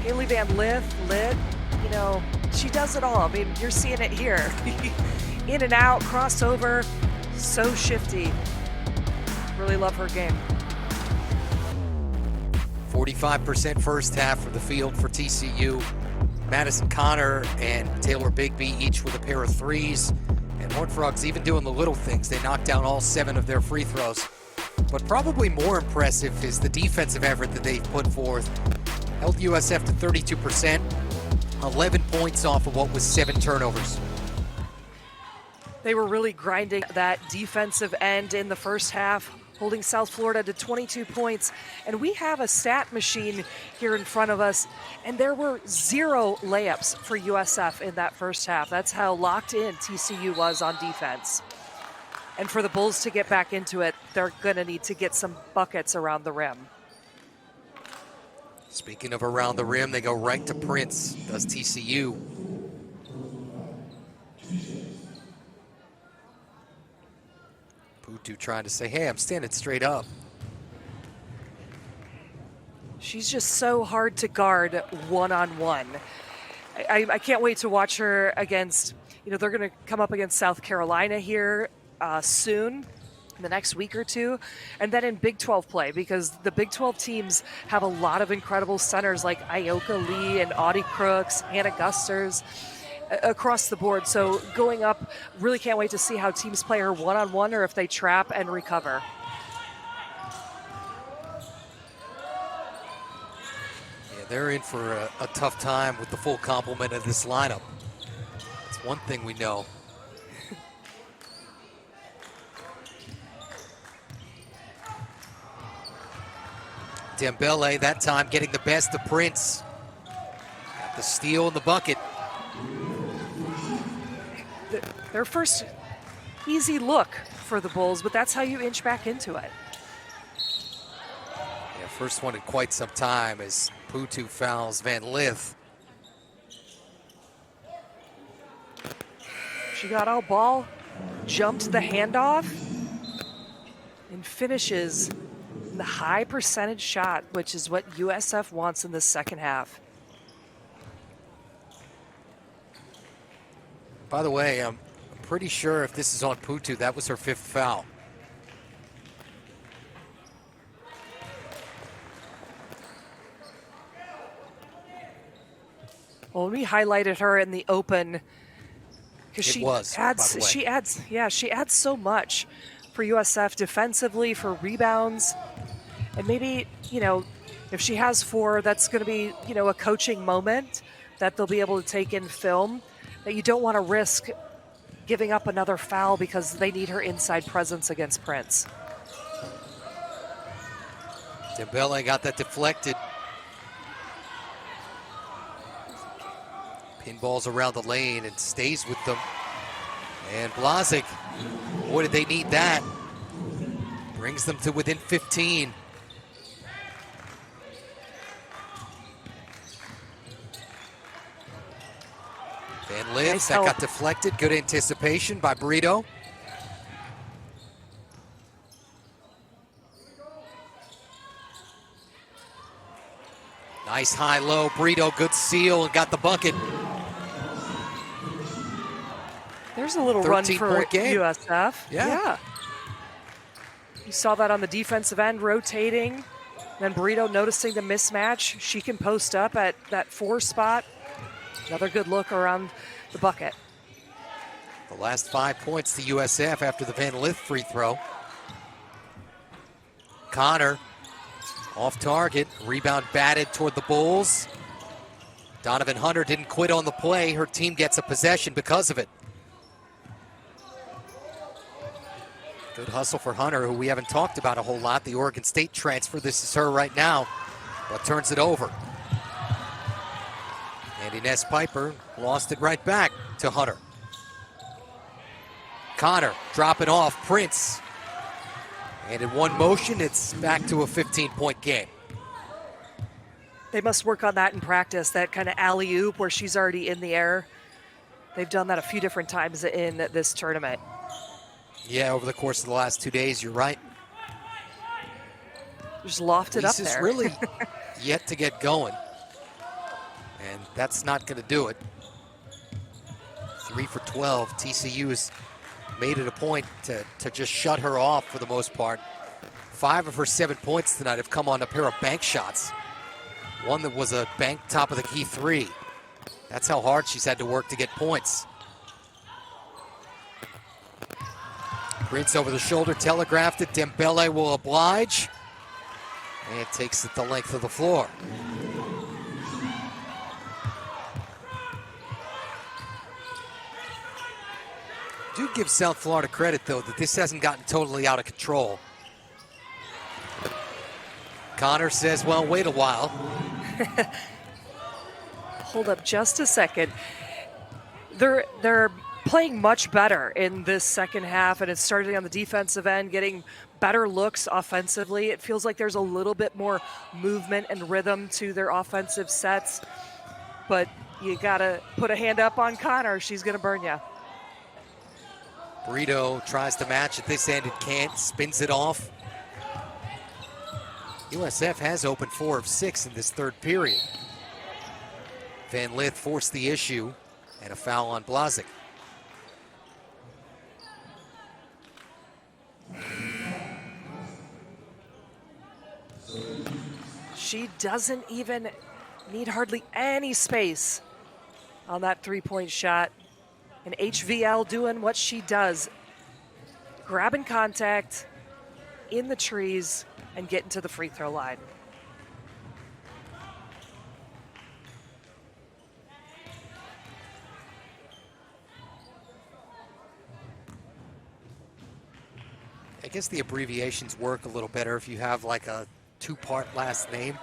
Haley Van Lith, lit, you know, she does it all. I mean, you're seeing it here. In and out, crossover, so shifty. Really love her game. 45% first half for the field for TCU. Madison Connor and Taylor Bigby each with a pair of threes. And Horned Frogs even doing the little things. They knocked down all 7 of their free throws. But probably more impressive is the defensive effort that they've put forth. Held USF to 32%, 11 points off of what was 7 turnovers. They were really grinding that defensive end in the first half, holding South Florida to 22 points. And we have a stat machine here in front of us, and there were 0 layups for USF in that first half. That's how locked in TCU was on defense. And for the Bulls to get back into it, they're going to need to get some buckets around the rim. Speaking of around the rim, they go right to Prince, does TCU. Putu trying to say, hey, I'm standing straight up. She's just so hard to guard one-on-one. I can't wait to watch her against, you know, they're going to come up against South Carolina here soon. in the next week or two, and then in Big 12 play, because the Big 12 teams have a lot of incredible centers like Ioka Lee and Audie Crooks, Hannah Gusters, across the board. So going up, really can't wait to see how teams play her one-on-one or if they trap and recover. Yeah, they're in for a tough time with the full complement of this lineup. That's one thing we know. Dembele that time getting the best of Prince. Got the steal in the bucket. Their first easy look for the Bulls, but that's how you inch back into it. Yeah, first one in quite some time as Putu fouls Van Lith. She got out ball, jumped the handoff, and finishes the high percentage shot, which is what USF wants in the second half. By the way, I'm pretty sure if this is on Putu, that was her 5th foul. Well, we highlighted her in the open because she adds so much for USF defensively, for rebounds, and maybe, you know, if she has 4, that's going to be, you know, a coaching moment that they'll be able to take in film, that you don't want to risk giving up another foul because they need her inside presence against Prince. Dembele got that deflected. Pinballs around the lane and stays with them. And Blazic, boy, did they need that. Brings them to within 15. Van Lith, Nice that help. got deflected. Good anticipation by Brito. Nice high-low. Brito, good seal, and got the bucket. There's a little run for 13-point game. USF. Yeah. You saw that on the defensive end, rotating. Then Brito noticing the mismatch. She can post up at that 4 spot. Another good look around the bucket. The last 5 points to USF after the Van Lith free throw. Connor off target. Rebound batted toward the Bulls. Donovan Hunter didn't quit on the play. Her team gets a possession because of it. Good hustle for Hunter, who we haven't talked about a whole lot. The Oregon State transfer. This is her right now, but turns it over. And Inez Piper lost it right back to Hunter. Connor dropping off Prince. And in one motion, it's back to a 15-point game. They must work on that in practice, that kind of alley-oop where she's already in the air. They've done that a few different times in this tournament. Yeah, over the course of the last 2 days, you're right. Just lofted up Lisa's there. really yet to get going. And that's not going to do it. 3 for 12. TCU has made it a point to just shut her off for the most part. 5 of her 7 points tonight have come on a pair of bank shots. One that was a bank top of the key 3. That's how hard she's had to work to get points. Prince over the shoulder, telegraphed it. Dembele will oblige. And takes it the length of the floor. Do give South Florida credit, though, that this hasn't gotten totally out of control. Connor says, well, wait a while. Hold up just a second. They're playing much better in this second half, and it's starting on the defensive end, getting better looks offensively. It feels like there's a little bit more movement and rhythm to their offensive sets, but you gotta put a hand up on Connor. She's gonna burn you. Brito tries to match at this end, it can't, spins it off. USF has opened 4 of 6 in this third period. Van Lith forced the issue, and a foul on Blazic. doesn't even need hardly any space on that three-point shot. And HVL doing what she does, grabbing contact in the trees and getting to the free throw line. I guess the abbreviations work a little better if you have like a two-part last name.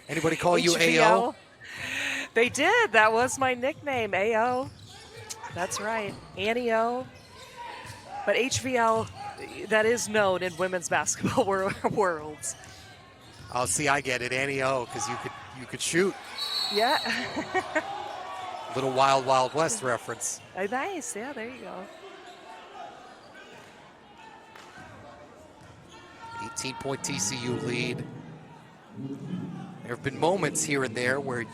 Anybody call you AO? They did. That was my nickname, AO. That's right, Annie O. But HVL, that is known in women's basketball worlds. Oh, see, I get it, Annie O, because you could shoot. Yeah. Little Wild Wild West reference. Nice. Yeah, there you go. 18-point TCU lead. There have been moments here and there where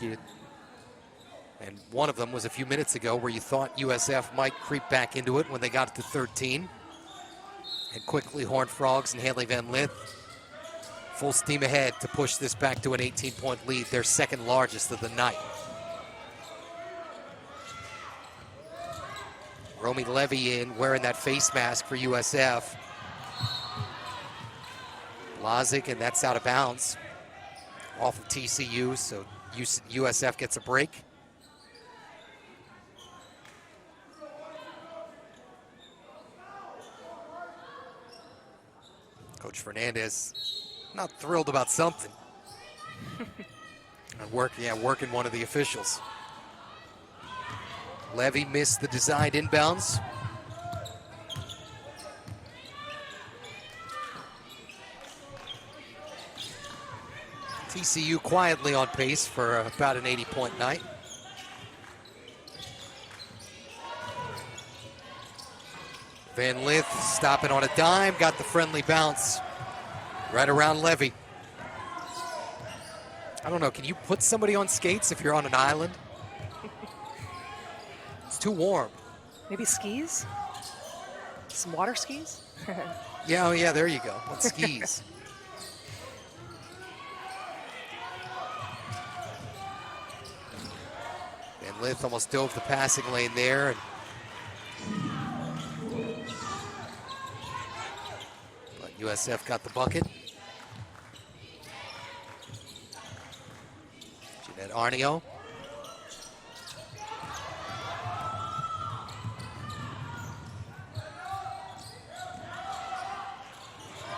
and one of them was a few minutes ago where you thought USF might creep back into it when they got to 13. And quickly Horned Frogs and Haley Van Lith full steam ahead to push this back to an 18-point lead, their second largest of the night. Romy Levy in wearing that face mask for USF. Blazik, and that's out of bounds off of TCU, so USF gets a break. Coach Fernandez not thrilled about something. Working one of the officials. Levy missed the designed inbounds. TCU quietly on pace for about an 80-point night. Van Lith stopping on a dime, got the friendly bounce right around Levy. I don't know, can you put somebody on skates if you're on an island? It's too warm. Maybe skis? Some water skis? Yeah, there you go, on skis. Van Lith almost dove the passing lane there. But USF got the bucket. Jeanette Arnio.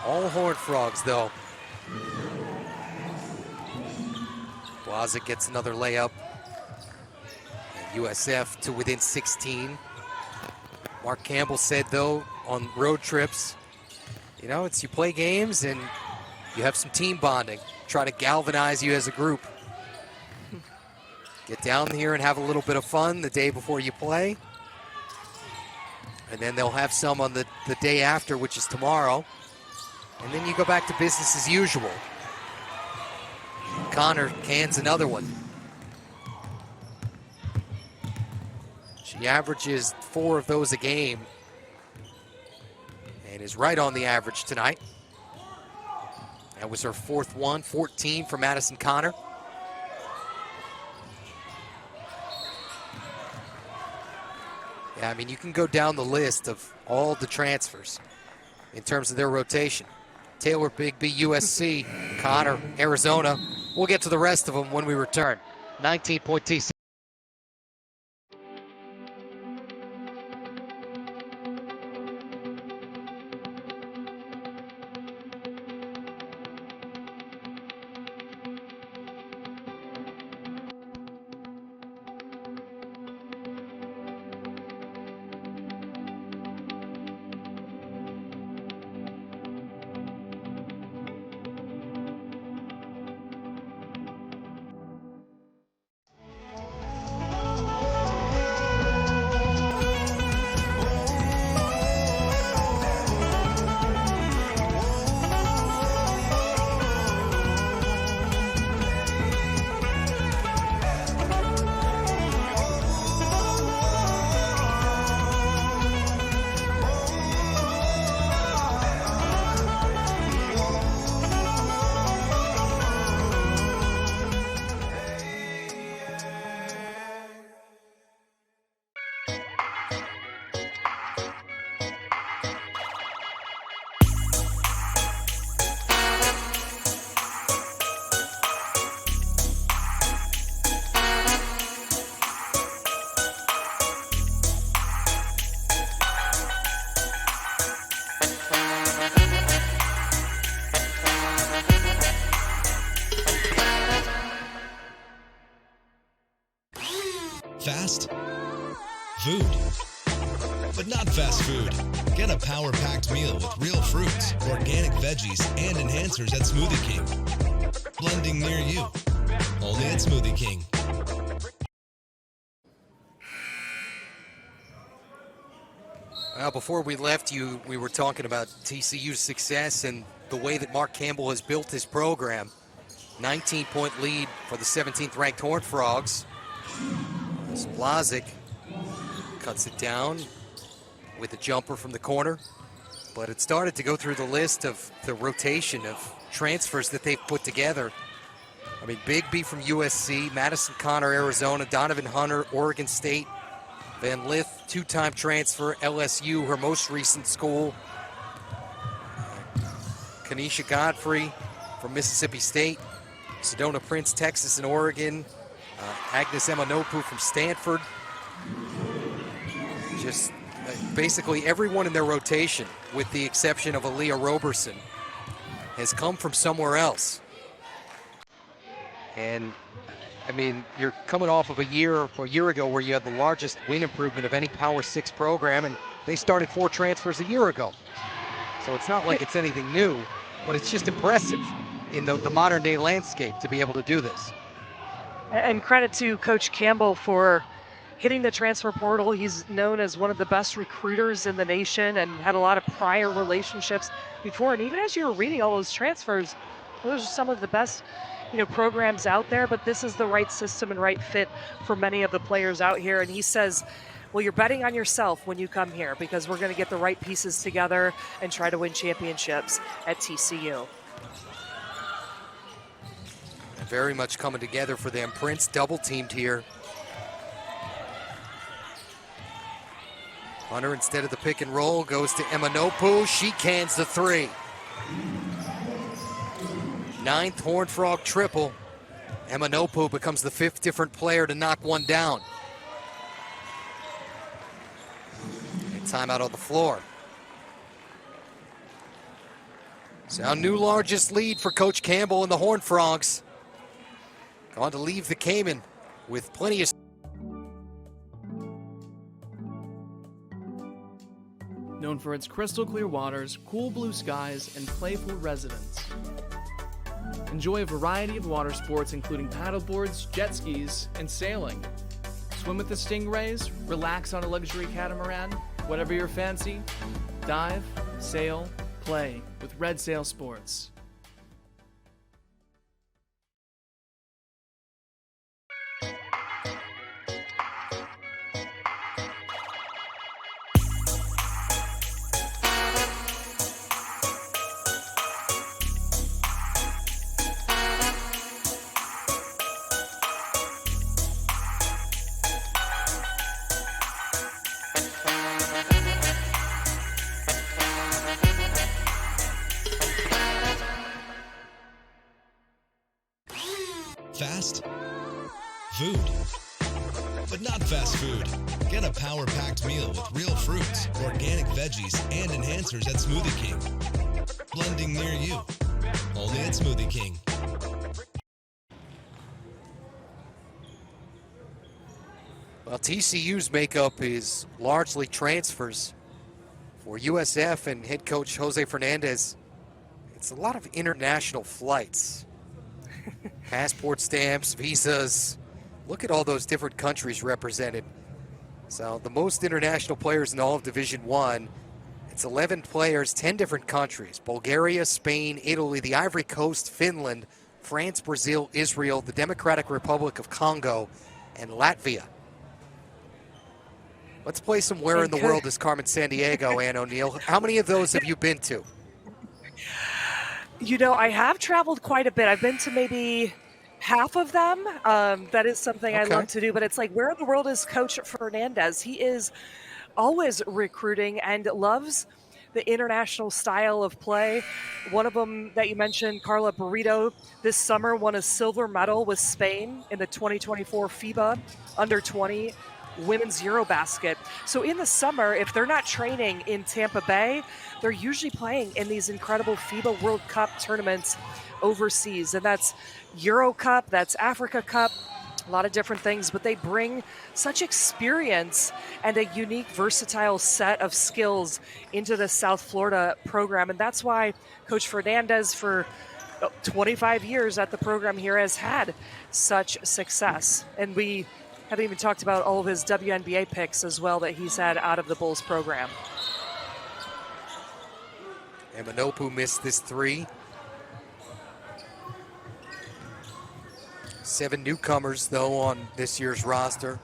All Horned Frogs, though. Blazik gets another layup. And USF to within 16. Mark Campbell said, though, on road trips, you know, you play games and you have some team bonding. Try to galvanize you as a group. Get down here and have a little bit of fun the day before you play. And then they'll have some on the day after, which is tomorrow. And then you go back to business as usual. Connor cans another one. She averages 4 of those a game and is right on the average tonight. That was her 4th one, 14 for Madison Connor. Yeah, I mean, you can go down the list of all the transfers in terms of their rotation. Taylor Bigby, USC, Connor, Arizona. We'll get to the rest of them when we return. 19-point TCU. but not fast food. Get a power-packed meal with real fruits, organic veggies, and enhancers at Smoothie King. Blending near you. Only at Smoothie King. Well, before we left you, we were talking about TCU's success and the way that Mark Campbell has built his program. 19-point lead for the 17th-ranked Horned Frogs. Blazik cuts it down with a jumper from the corner. But it started to go through the list of the rotation of transfers that they've put together. I mean, Bigby from USC, Madison Connor, Arizona, Donovan Hunter, Oregon State, Van Lith, two-time transfer, LSU, her most recent school. Kanisha Godfrey from Mississippi State, Sedona Prince, Texas and Oregon, Agnes Emanopu from Stanford. Just basically everyone in their rotation, with the exception of Aaliyah Roberson, has come from somewhere else. And I mean, you're coming off of a year ago where you had the largest win improvement of any Power 6 program, and they started 4 transfers a year ago. So it's not like it's anything new, but it's just impressive in the modern day landscape to be able to do this. And credit to Coach Campbell for hitting the transfer portal. He's known as one of the best recruiters in the nation and had a lot of prior relationships before. And even as you were reading all those transfers, those are some of the best programs out there, but this is the right system and right fit for many of the players out here. And he says, well, you're betting on yourself when you come here because we're going to get the right pieces together and try to win championships at TCU. Very much coming together for them. Prince double teamed here. Hunter, instead of the pick and roll, goes to Emanopu. She cans the 3. 9th Horned Frog triple. Emanopu becomes the 5th different player to knock one down. And timeout on the floor. So our new largest lead for Coach Campbell and the Horned Frogs. Going to leave the Cayman with plenty of... Known for its crystal clear waters, cool blue skies, and playful residents. Enjoy a variety of water sports including paddleboards, jet skis, and sailing. Swim with the stingrays, relax on a luxury catamaran, whatever your fancy. Dive, sail, play with Red Sail Sports. Fast food, but not fast food. Get a power-packed meal with real fruits, organic veggies, and enhancers at Smoothie King. Blending near you. Only at Smoothie King. Well, TCU's makeup is largely transfers. For USF and head coach Jose Fernandez, it's a lot of international flights. Passport stamps, visas. Look at all those different countries represented. So the most international players in all of Division I. It's 11 players, 10 different countries. Bulgaria, Spain, Italy, the Ivory Coast, Finland, France, Brazil, Israel, the Democratic Republic of Congo, and Latvia. Let's play some Where in the World is Carmen Sandiego, Ann O'Neill. How many of those have you been to? I have traveled quite a bit. I've been to maybe half of them. That is something I love to do, but it's like, where in the world is Coach Fernandez? He is always recruiting and loves the international style of play. One of them that you mentioned, Carla Burrito, this summer won a silver medal with Spain in the 2024 FIBA Under-20 Women's Eurobasket. So in the summer, if they're not training in Tampa Bay, they're usually playing in these incredible FIBA World Cup tournaments overseas. And that's Euro Cup, that's Africa Cup. a lot of different things, but they bring such experience and a unique, versatile set of skills into the South Florida program. And that's why Coach Fernandez, for 25 years at the program here, has had such success. And we haven't even talked about all of his WNBA picks as well that he's had out of the Bulls program. Emanopu missed this three. 7 newcomers, though, on this year's roster.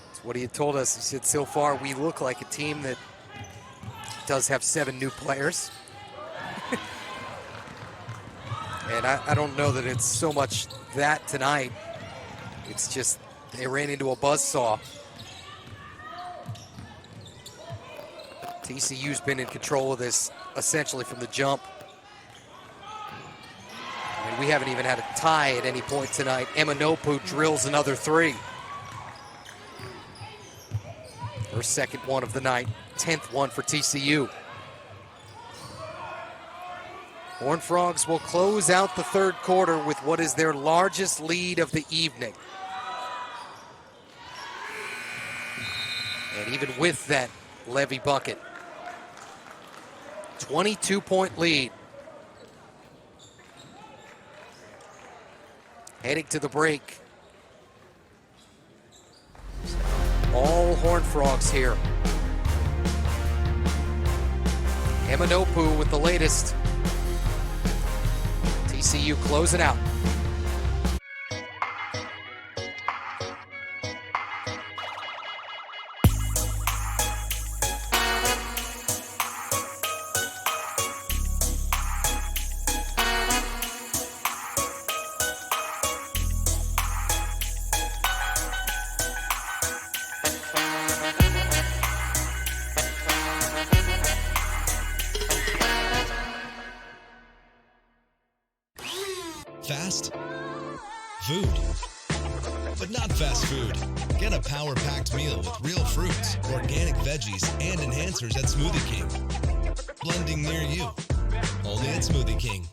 That's what he had told us. He said, so far, we look like a team that does have 7 new players. And I don't know that it's so much that tonight. It's just they ran into a buzzsaw. TCU's been in control of this essentially from the jump. I mean, we haven't even had a tie at any point tonight. Emanopu drills another 3. Her second one of the night, 10th one for TCU. Horned Frogs will close out the third quarter with what is their largest lead of the evening. And even with that Levy bucket, 22-point lead. Heading to the break. All Horned Frogs here. Emanopu with the latest. TCU closing out. Fast food, but not fast food. Get a power-packed meal with real fruits, organic veggies, and enhancers at Smoothie King. Blending near you, only at Smoothie King.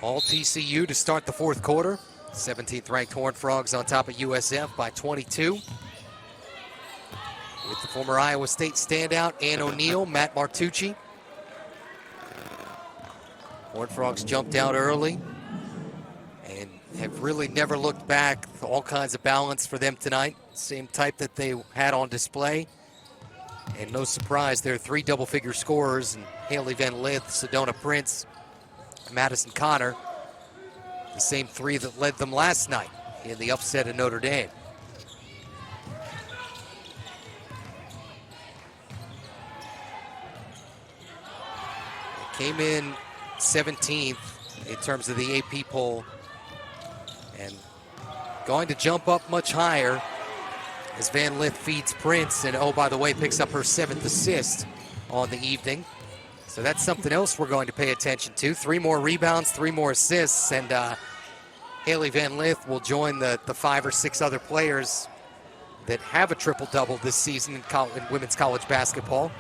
All TCU to start the fourth quarter. 17th ranked Horned Frogs on top of USF by 22. With the former Iowa State standout, Ann O'Neill, Matt Martucci. Horned Frogs jumped out early and have really never looked back. All kinds of balance for them tonight. Same type that they had on display. And no surprise, there are 3 double-figure scorers, and Haley Van Lith, Sedona Prince, Madison Connor, the same 3 that led them last night in the upset of Notre Dame. They came in 17th in terms of the AP poll and going to jump up much higher as Van Lith feeds Prince and, oh, by the way, picks up her 7th assist on the evening. So that's something else we're going to pay attention to. 3 more rebounds, 3 more assists, and Haley Van Lith will join the 5 or 6 other players that have a triple-double this season in women's college basketball.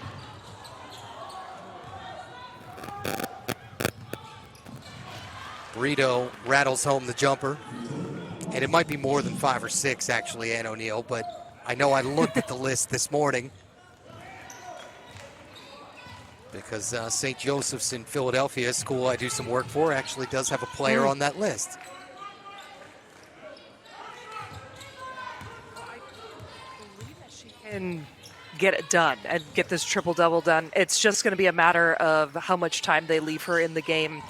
Brito rattles home the jumper, and it might be more than 5 or 6, actually, Ann O'Neill, but I know I looked at the list this morning. because St. Joseph's in Philadelphia, a school I do some work for, actually does have a player on that list. I believe that she can get it done and get this triple-double done. It's just going to be a matter of how much time they leave her in the game,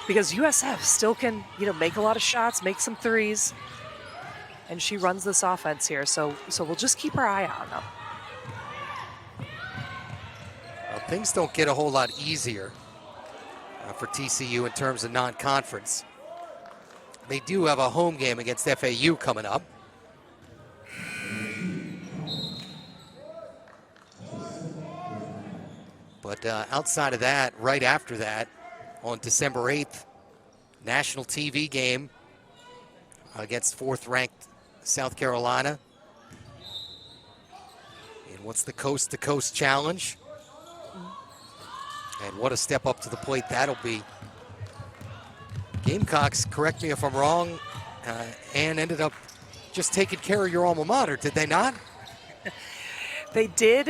because USF still can, make a lot of shots, make some threes, and she runs this offense here. So we'll just keep our eye on them. Well, things don't get a whole lot easier for TCU in terms of non-conference. They do have a home game against FAU coming up. But outside of that, right after that, on December 8th, national TV game against 4th-ranked South Carolina. And what's the coast-to-coast challenge? And what a step up to the plate that'll be. Gamecocks, correct me if I'm wrong, and ended up just taking care of your alma mater, did they not? They did.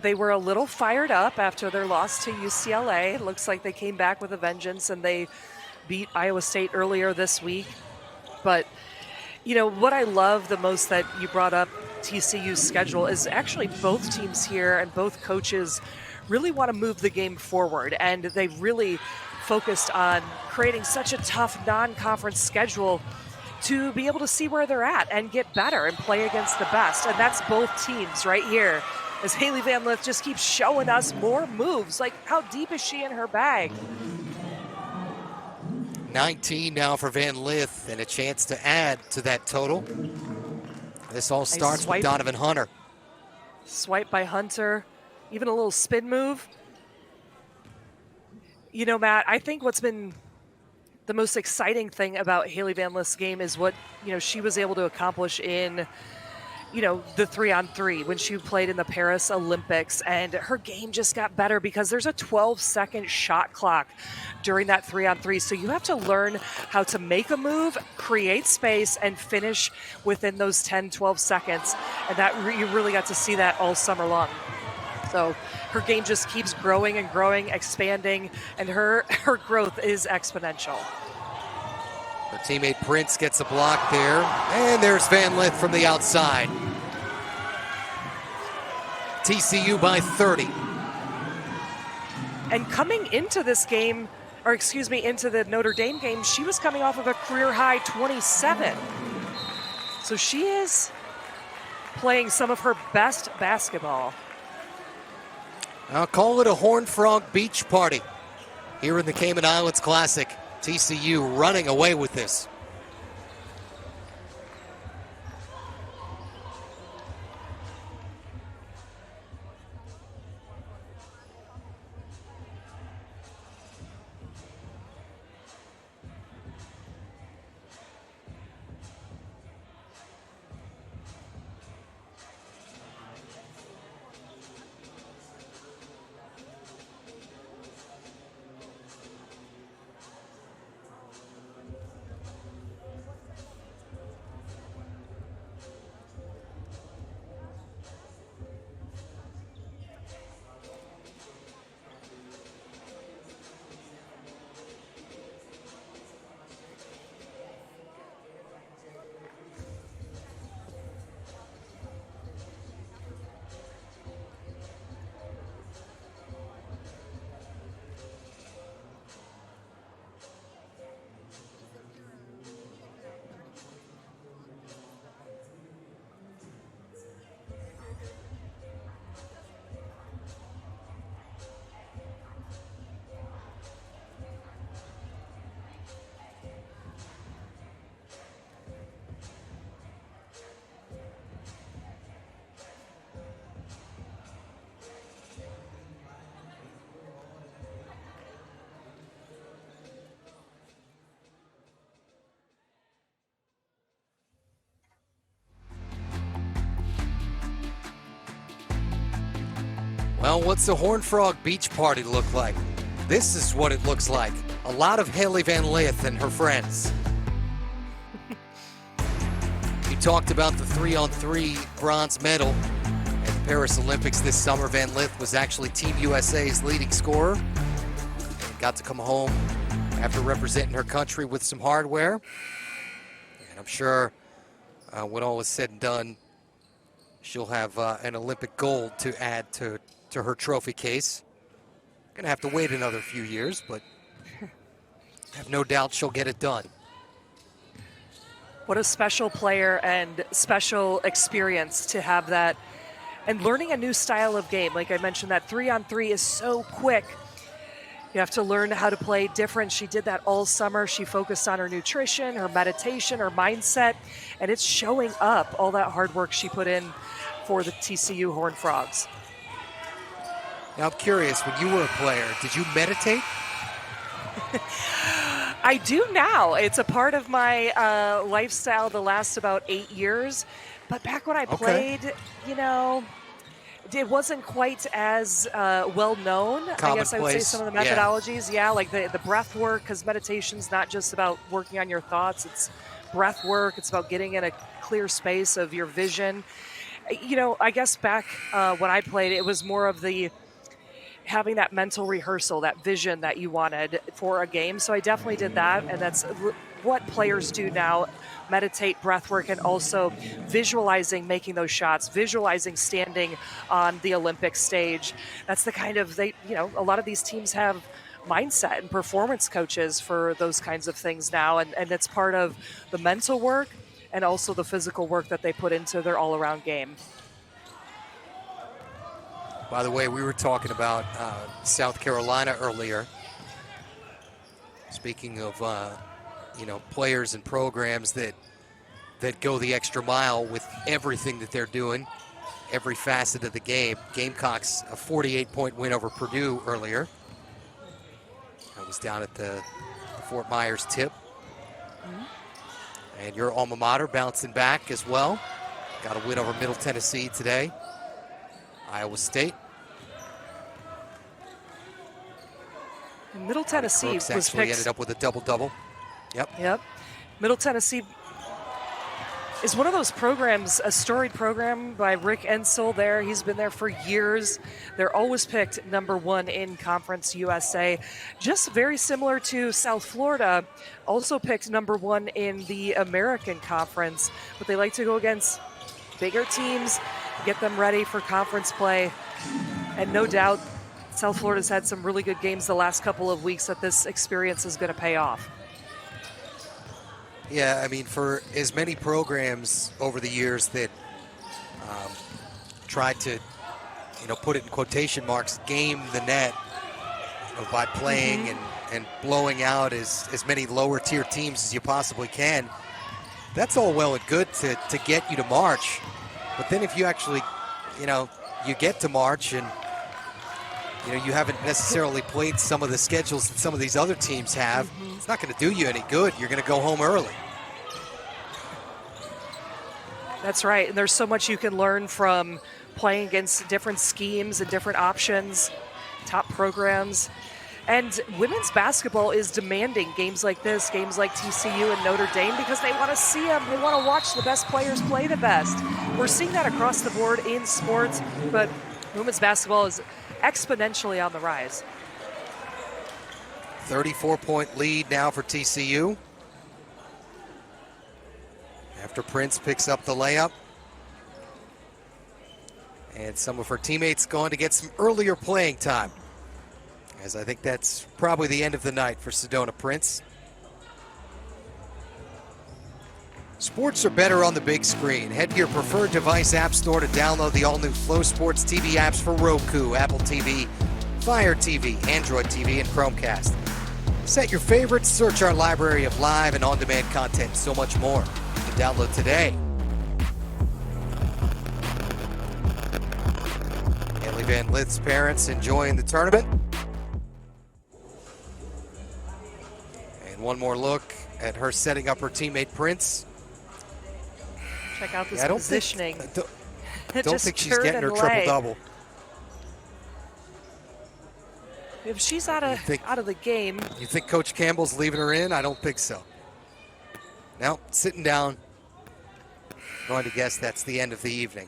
They were a little fired up after their loss to UCLA. It looks like they came back with a vengeance, and they beat Iowa State earlier this week. But, what I love the most that you brought up TCU's schedule is actually both teams here and both coaches really want to move the game forward. And they really focused on creating such a tough non-conference schedule to be able to see where they're at and get better and play against the best. And that's both teams right here, as Haley Van Lith just keeps showing us more moves. Like, how deep is she in her bag? 19 now for Van Lith, and a chance to add to that total. This all starts with Donovan Hunter. Swipe by Hunter, even a little spin move. Matt, I think what's been the most exciting thing about Haley Van Lith's game is what, she was able to accomplish in, the 3-on-3 when she played in the Paris Olympics. And her game just got better because there's a 12-second shot clock during that 3-on-3. So you have to learn how to make a move, create space, and finish within those 10, 12 seconds. And that you really got to see that all summer long. So her game just keeps growing and growing, expanding, and her growth is exponential. Her teammate Prince gets a block there, and there's Van Lith from the outside. TCU by 30. And coming into this game, into the Notre Dame game, she was coming off of a career-high 27. So she is playing some of her best basketball. I'll call it a Horned Frog beach party here in the Cayman Islands Classic. TCU running away with this. Well, what's the Horned Frog beach party look like? This is what it looks like. A lot of Haley Van Lith and her friends. You talked about the 3-on-3 bronze medal. And Paris Olympics this summer. Van Lith was actually Team USA's leading scorer and got to come home after representing her country with some hardware. And I'm sure when all is said and done, she'll have an Olympic gold to add to her trophy case. Gonna have to wait another few years, but I have no doubt she'll get it done. What a special player and special experience to have that. And learning a new style of game. Like I mentioned, that 3-on-3 is so quick. You have to learn how to play different. She did that all summer. She focused on her nutrition, her meditation, her mindset, and it's showing up, all that hard work she put in for the TCU Horned Frogs. Now I'm curious, when you were a player, did you meditate? I do now. It's a part of my lifestyle the last about 8 years. But back when I played, you know, it wasn't quite as well known. I guess I would say some of the methodologies. Yeah, like the breath work, because meditation's not just about working on your thoughts. It's breath work. It's about getting in a clear space of your vision. You know, I guess back when I played, it was more of the having that mental rehearsal, that vision that you wanted for a game. So I definitely did that, and that's what players do now. Meditate, breath work, and also visualizing making those shots, visualizing standing on the Olympic stage. That's the kind of, a lot of these teams have mindset and performance coaches for those kinds of things now, and it's part of the mental work and also the physical work that they put into their all-around game. By the way, we were talking about South Carolina earlier. Speaking of, players and programs that go the extra mile with everything that they're doing, every facet of the game. Gamecocks, a 48-point win over Purdue earlier. I was down at the Fort Myers tip. And your alma mater bouncing back as well. Got a win over Middle Tennessee today. Iowa State. And Middle Tennessee was actually ended up with a double-double. Yep. Middle Tennessee is one of those programs, a storied program by Rick Ensel there. He's been there for years. They're always picked #1 in Conference USA. Just very similar to South Florida, also picked #1 in the American Conference. But they like to go against bigger teams, get them ready for conference play. And no doubt, South Florida's had some really good games the last couple of weeks that this experience is going to pay off. Yeah, I mean, for as many programs over the years that tried to, put it in quotation marks, game the net by playing and blowing out as many lower tier teams as you possibly can, that's all well and good to get you to March. But then if you actually, you get to March and, you haven't necessarily played some of the schedules that some of these other teams have, it's not going to do you any good. You're going to go home early. That's right. And there's so much you can learn from playing against different schemes and different options, top programs. And women's basketball is demanding games like this, games like TCU and Notre Dame, because they want to see them. They want to watch the best players play the best. We're seeing that across the board in sports, but women's basketball is exponentially on the rise. 34-point lead now for TCU. After Prince picks up the layup. And some of her teammates going to get some earlier playing time, as I think that's probably the end of the night for Sedona Prince. Sports are better on the big screen. Head to your preferred device app store to download the all-new Flow Sports TV apps for Roku, Apple TV, Fire TV, Android TV, and Chromecast. Set your favorites, search our library of live and on-demand content, and so much more. You can download today. Haley Van Lith's parents enjoying the tournament. And one more look at her setting up her teammate Prince. Check out this positioning. Don't think she's getting her triple-double. If she's out of the game. You think Coach Campbell's leaving her in? I don't think so. Now, sitting down. Going to guess that's the end of the evening.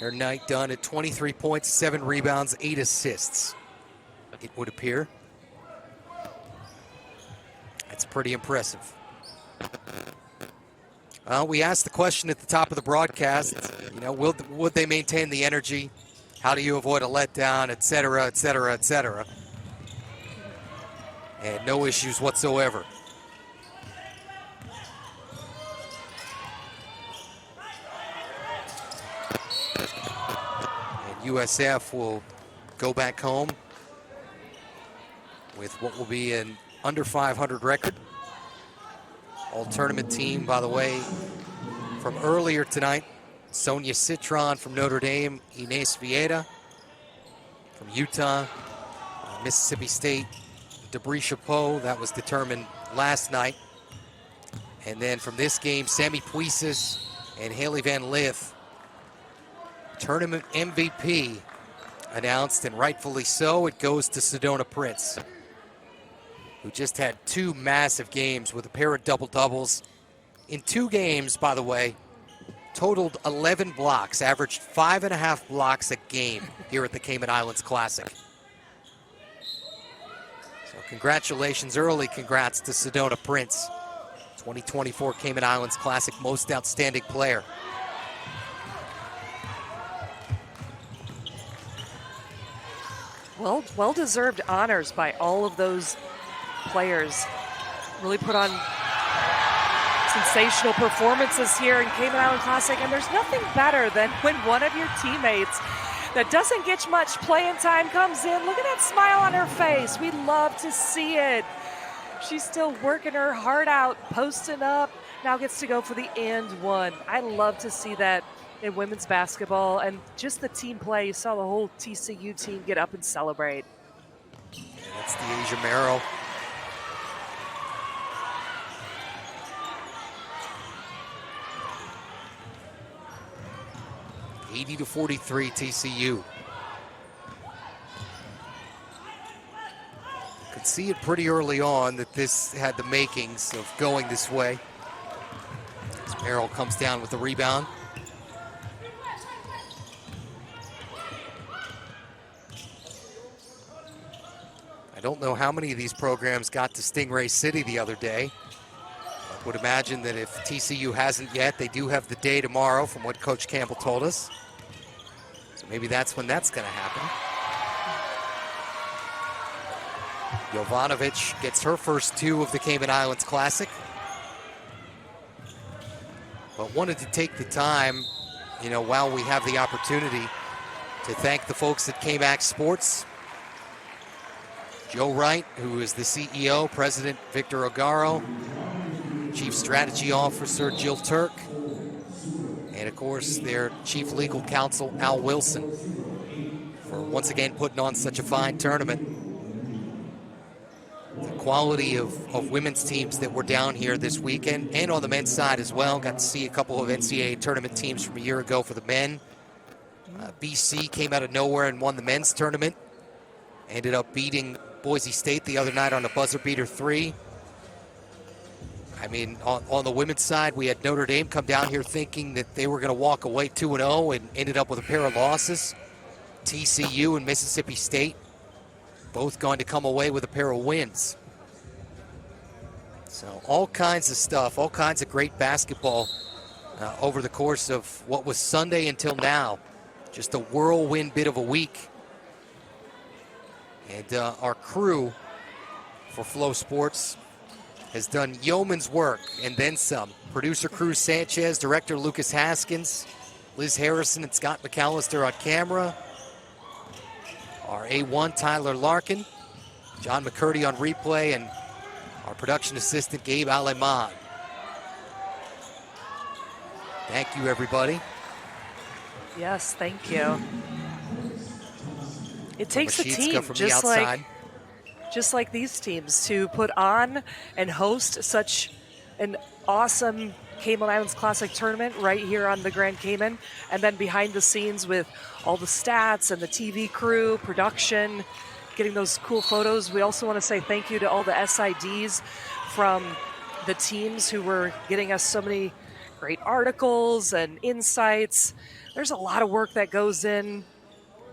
Her night done at 23 points, 7 rebounds, 8 assists, it would appear. That's pretty impressive. We asked the question at the top of the broadcast, you know, would they maintain the energy? How do you avoid a letdown, et cetera, et cetera, et cetera? And no issues whatsoever. And USF will go back home with what will be an under 500 record. All-tournament team, by the way, from earlier tonight. Sonia Citron from Notre Dame, Inés Vieira from Utah, Mississippi State, Debrisha Poe, that was determined last night. And then from this game, Sammy Puisis and Haley Van Lith. Tournament MVP announced, and rightfully so. It goes to Sedona Prince, who just had 2 massive games with a pair of double-doubles. In 2 games, by the way, totaled 11 blocks, averaged 5.5 blocks a game here at the Cayman Islands Classic. So congratulations, early congrats to Sedona Prince, 2024 Cayman Islands Classic Most Outstanding Player. Well-deserved honors by all of those players. Really put on sensational performances here in Cayman Island Classic, and there's nothing better than when one of your teammates that doesn't get much playing time comes in. Look at that smile on her face. We love to see it. She's still working her heart out, posting up, now gets to go for the and one. I love to see that in women's basketball, and just the team play. You saw the whole TCU team get up and celebrate. Yeah, that's the Asia Merrill. (80-43) TCU. Could see it pretty early on that this had the makings of going this way. As Merrill comes down with the rebound. I don't know how many of these programs got to Stingray City the other day. I would imagine that if TCU hasn't yet, they do have the day tomorrow from what Coach Campbell told us. So maybe that's when that's going to happen. Jovanovic gets her first 2 of the Cayman Islands Classic. But wanted to take the time, you know, while we have the opportunity, to thank the folks at KMAX Sports. Joe Wright, who is the CEO, President Victor Ogaro, Chief Strategy Officer Jill Turk, and of course their Chief Legal Counsel Al Wilson, for once again putting on such a fine tournament. The quality of women's teams that were down here this weekend, and on the men's side as well. Got to see a couple of NCAA tournament teams from a year ago for the men. BC came out of nowhere and won the men's tournament. Ended up beating Boise State the other night on a buzzer beater 3. I mean, on the women's side, we had Notre Dame come down here thinking that they were going to walk away 2-0 and ended up with a pair of losses. TCU and Mississippi State both going to come away with a pair of wins. So all kinds of stuff, all kinds of great basketball over the course of what was Sunday until now. Just a whirlwind bit of a week. And our crew for Flow Sports has done yeoman's work and then some. Producer Cruz Sanchez, director Lucas Haskins, Liz Harrison and Scott McAllister on camera. Our A1 Tyler Larkin, John McCurdy on replay, and our production assistant Gabe Aleman. Thank you, everybody. Yes, thank you. It takes a Machitska team, from the outside. just like these teams, to put on and host such an awesome Cayman Islands Classic tournament right here on the Grand Cayman, and then behind the scenes with all the stats and the TV crew, production, getting those cool photos. We also want to say thank you to all the SIDs from the teams who were getting us so many great articles and insights. there's a lot of work that goes in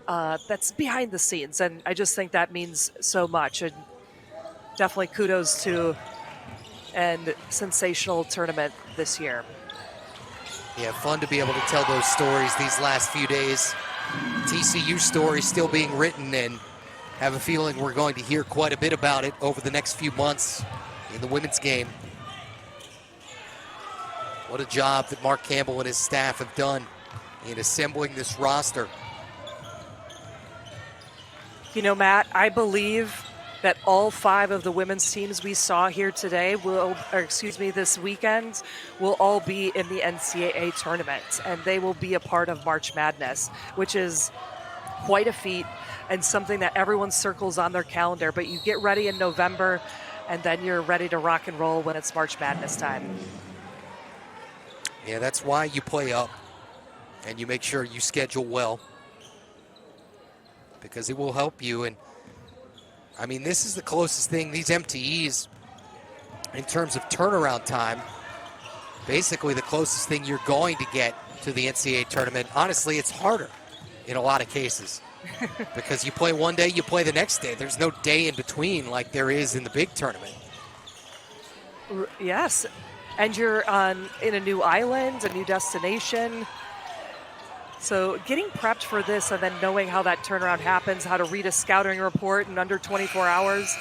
that's behind the scenes, and I just think that means so much. And definitely kudos to and sensational tournament this year. Yeah, fun to be able to tell those stories these last few days. TCU story still being written, and have a feeling we're going to hear quite a bit about it over the next few months in the women's game. What a job that Mark Campbell and his staff have done in assembling this roster. You know, Matt, I believe that all 5 of the women's teams we saw here today this weekend will all be in the NCAA tournament, and they will be a part of March Madness, which is quite a feat and something that everyone circles on their calendar. But you get ready in November, and then you're ready to rock and roll when it's March Madness time. Yeah, that's why you play up and you make sure you schedule well, because it will help you. And I mean, this is the closest thing, these MTEs, in terms of turnaround time, basically the closest thing you're going to get to the NCAA tournament. Honestly, it's harder in a lot of cases because you play one day, you play the next day. There's no day in between like there is in the big tournament. Yes, and you're in a new island, a new destination. So getting prepped for this and then knowing how that turnaround happens, how to read a scouting report in under 24 hours,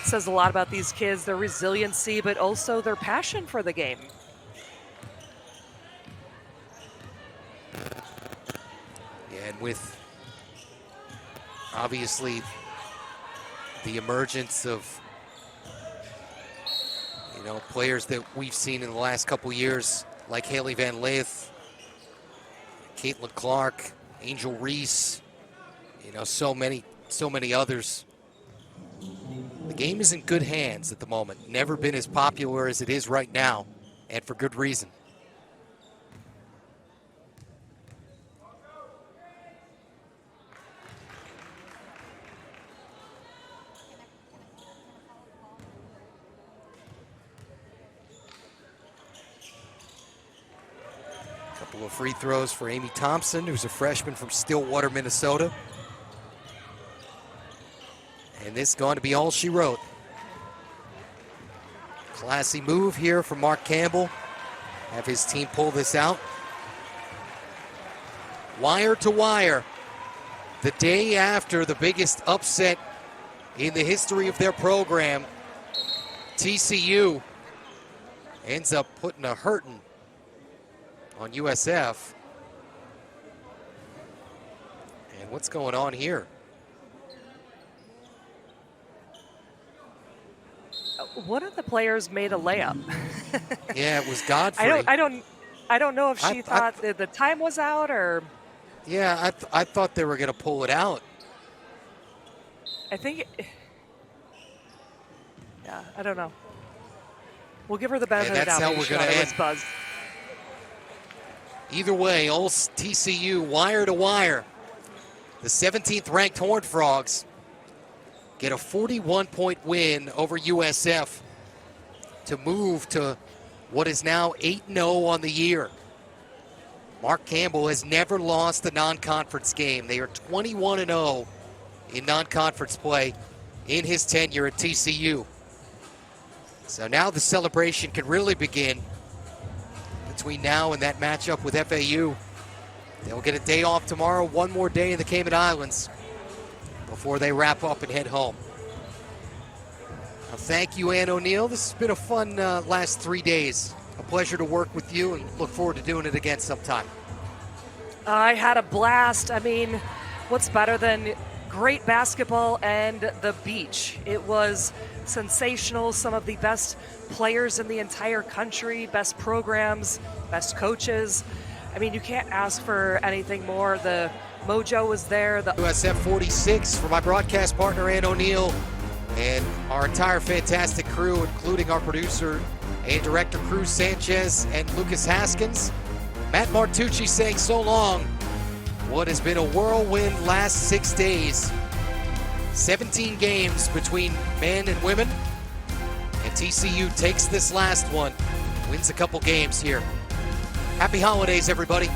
says a lot about these kids, their resiliency, but also their passion for the game. Yeah, and with obviously the emergence of, you know, players that we've seen in the last couple years, like Haley Van Leeth, Caitlin Clark, Angel Reese, you know, so many others. The game is in good hands at the moment. Never been as popular as it is right now, and for good reason. Couple of free throws for Amy Thompson, who's a freshman from Stillwater, Minnesota. And this is going to be all she wrote. Classy move here from Mark Campbell. Have his team pull this out. Wire to wire. The day after the biggest upset in the history of their program, TCU ends up putting a hurting on USF. And what's going on here? One of the players made a layup. Yeah, it was Godfrey. I don't know if she thought that the time was out or. Yeah, I thought they were going to pull it out. I think. Yeah, I don't know. We'll give her the benefit of the doubt. That's how we're going to end. Buzz. Either way, all TCU wire to wire. The 17th ranked Horned Frogs get a 41-point win over USF to move to what is now 8-0 on the year. Mark Campbell has never lost a non-conference game. They are 21-0 in non-conference play in his tenure at TCU. So now the celebration can really begin between now and that matchup with FAU. They'll get a day off tomorrow, one more day in the Cayman Islands before they wrap up and head home. Well, thank you, Ann O'Neill. This has been a fun last 3 days. A pleasure to work with you, and look forward to doing it again sometime. I had a blast. I mean, what's better than great basketball and the beach? It was sensational. Some of the best players in the entire country, best programs, best coaches. I mean, you can't ask for anything more. The mojo was there. The USF 46 for my broadcast partner, Ann O'Neill, and our entire fantastic crew, including our producer and director, Cruz Sanchez and Lucas Haskins. Matt Martucci saying so long. What has been a whirlwind last 6 days. 17 games between men and women. And TCU takes this last one. Wins a couple games here. Happy holidays, everybody.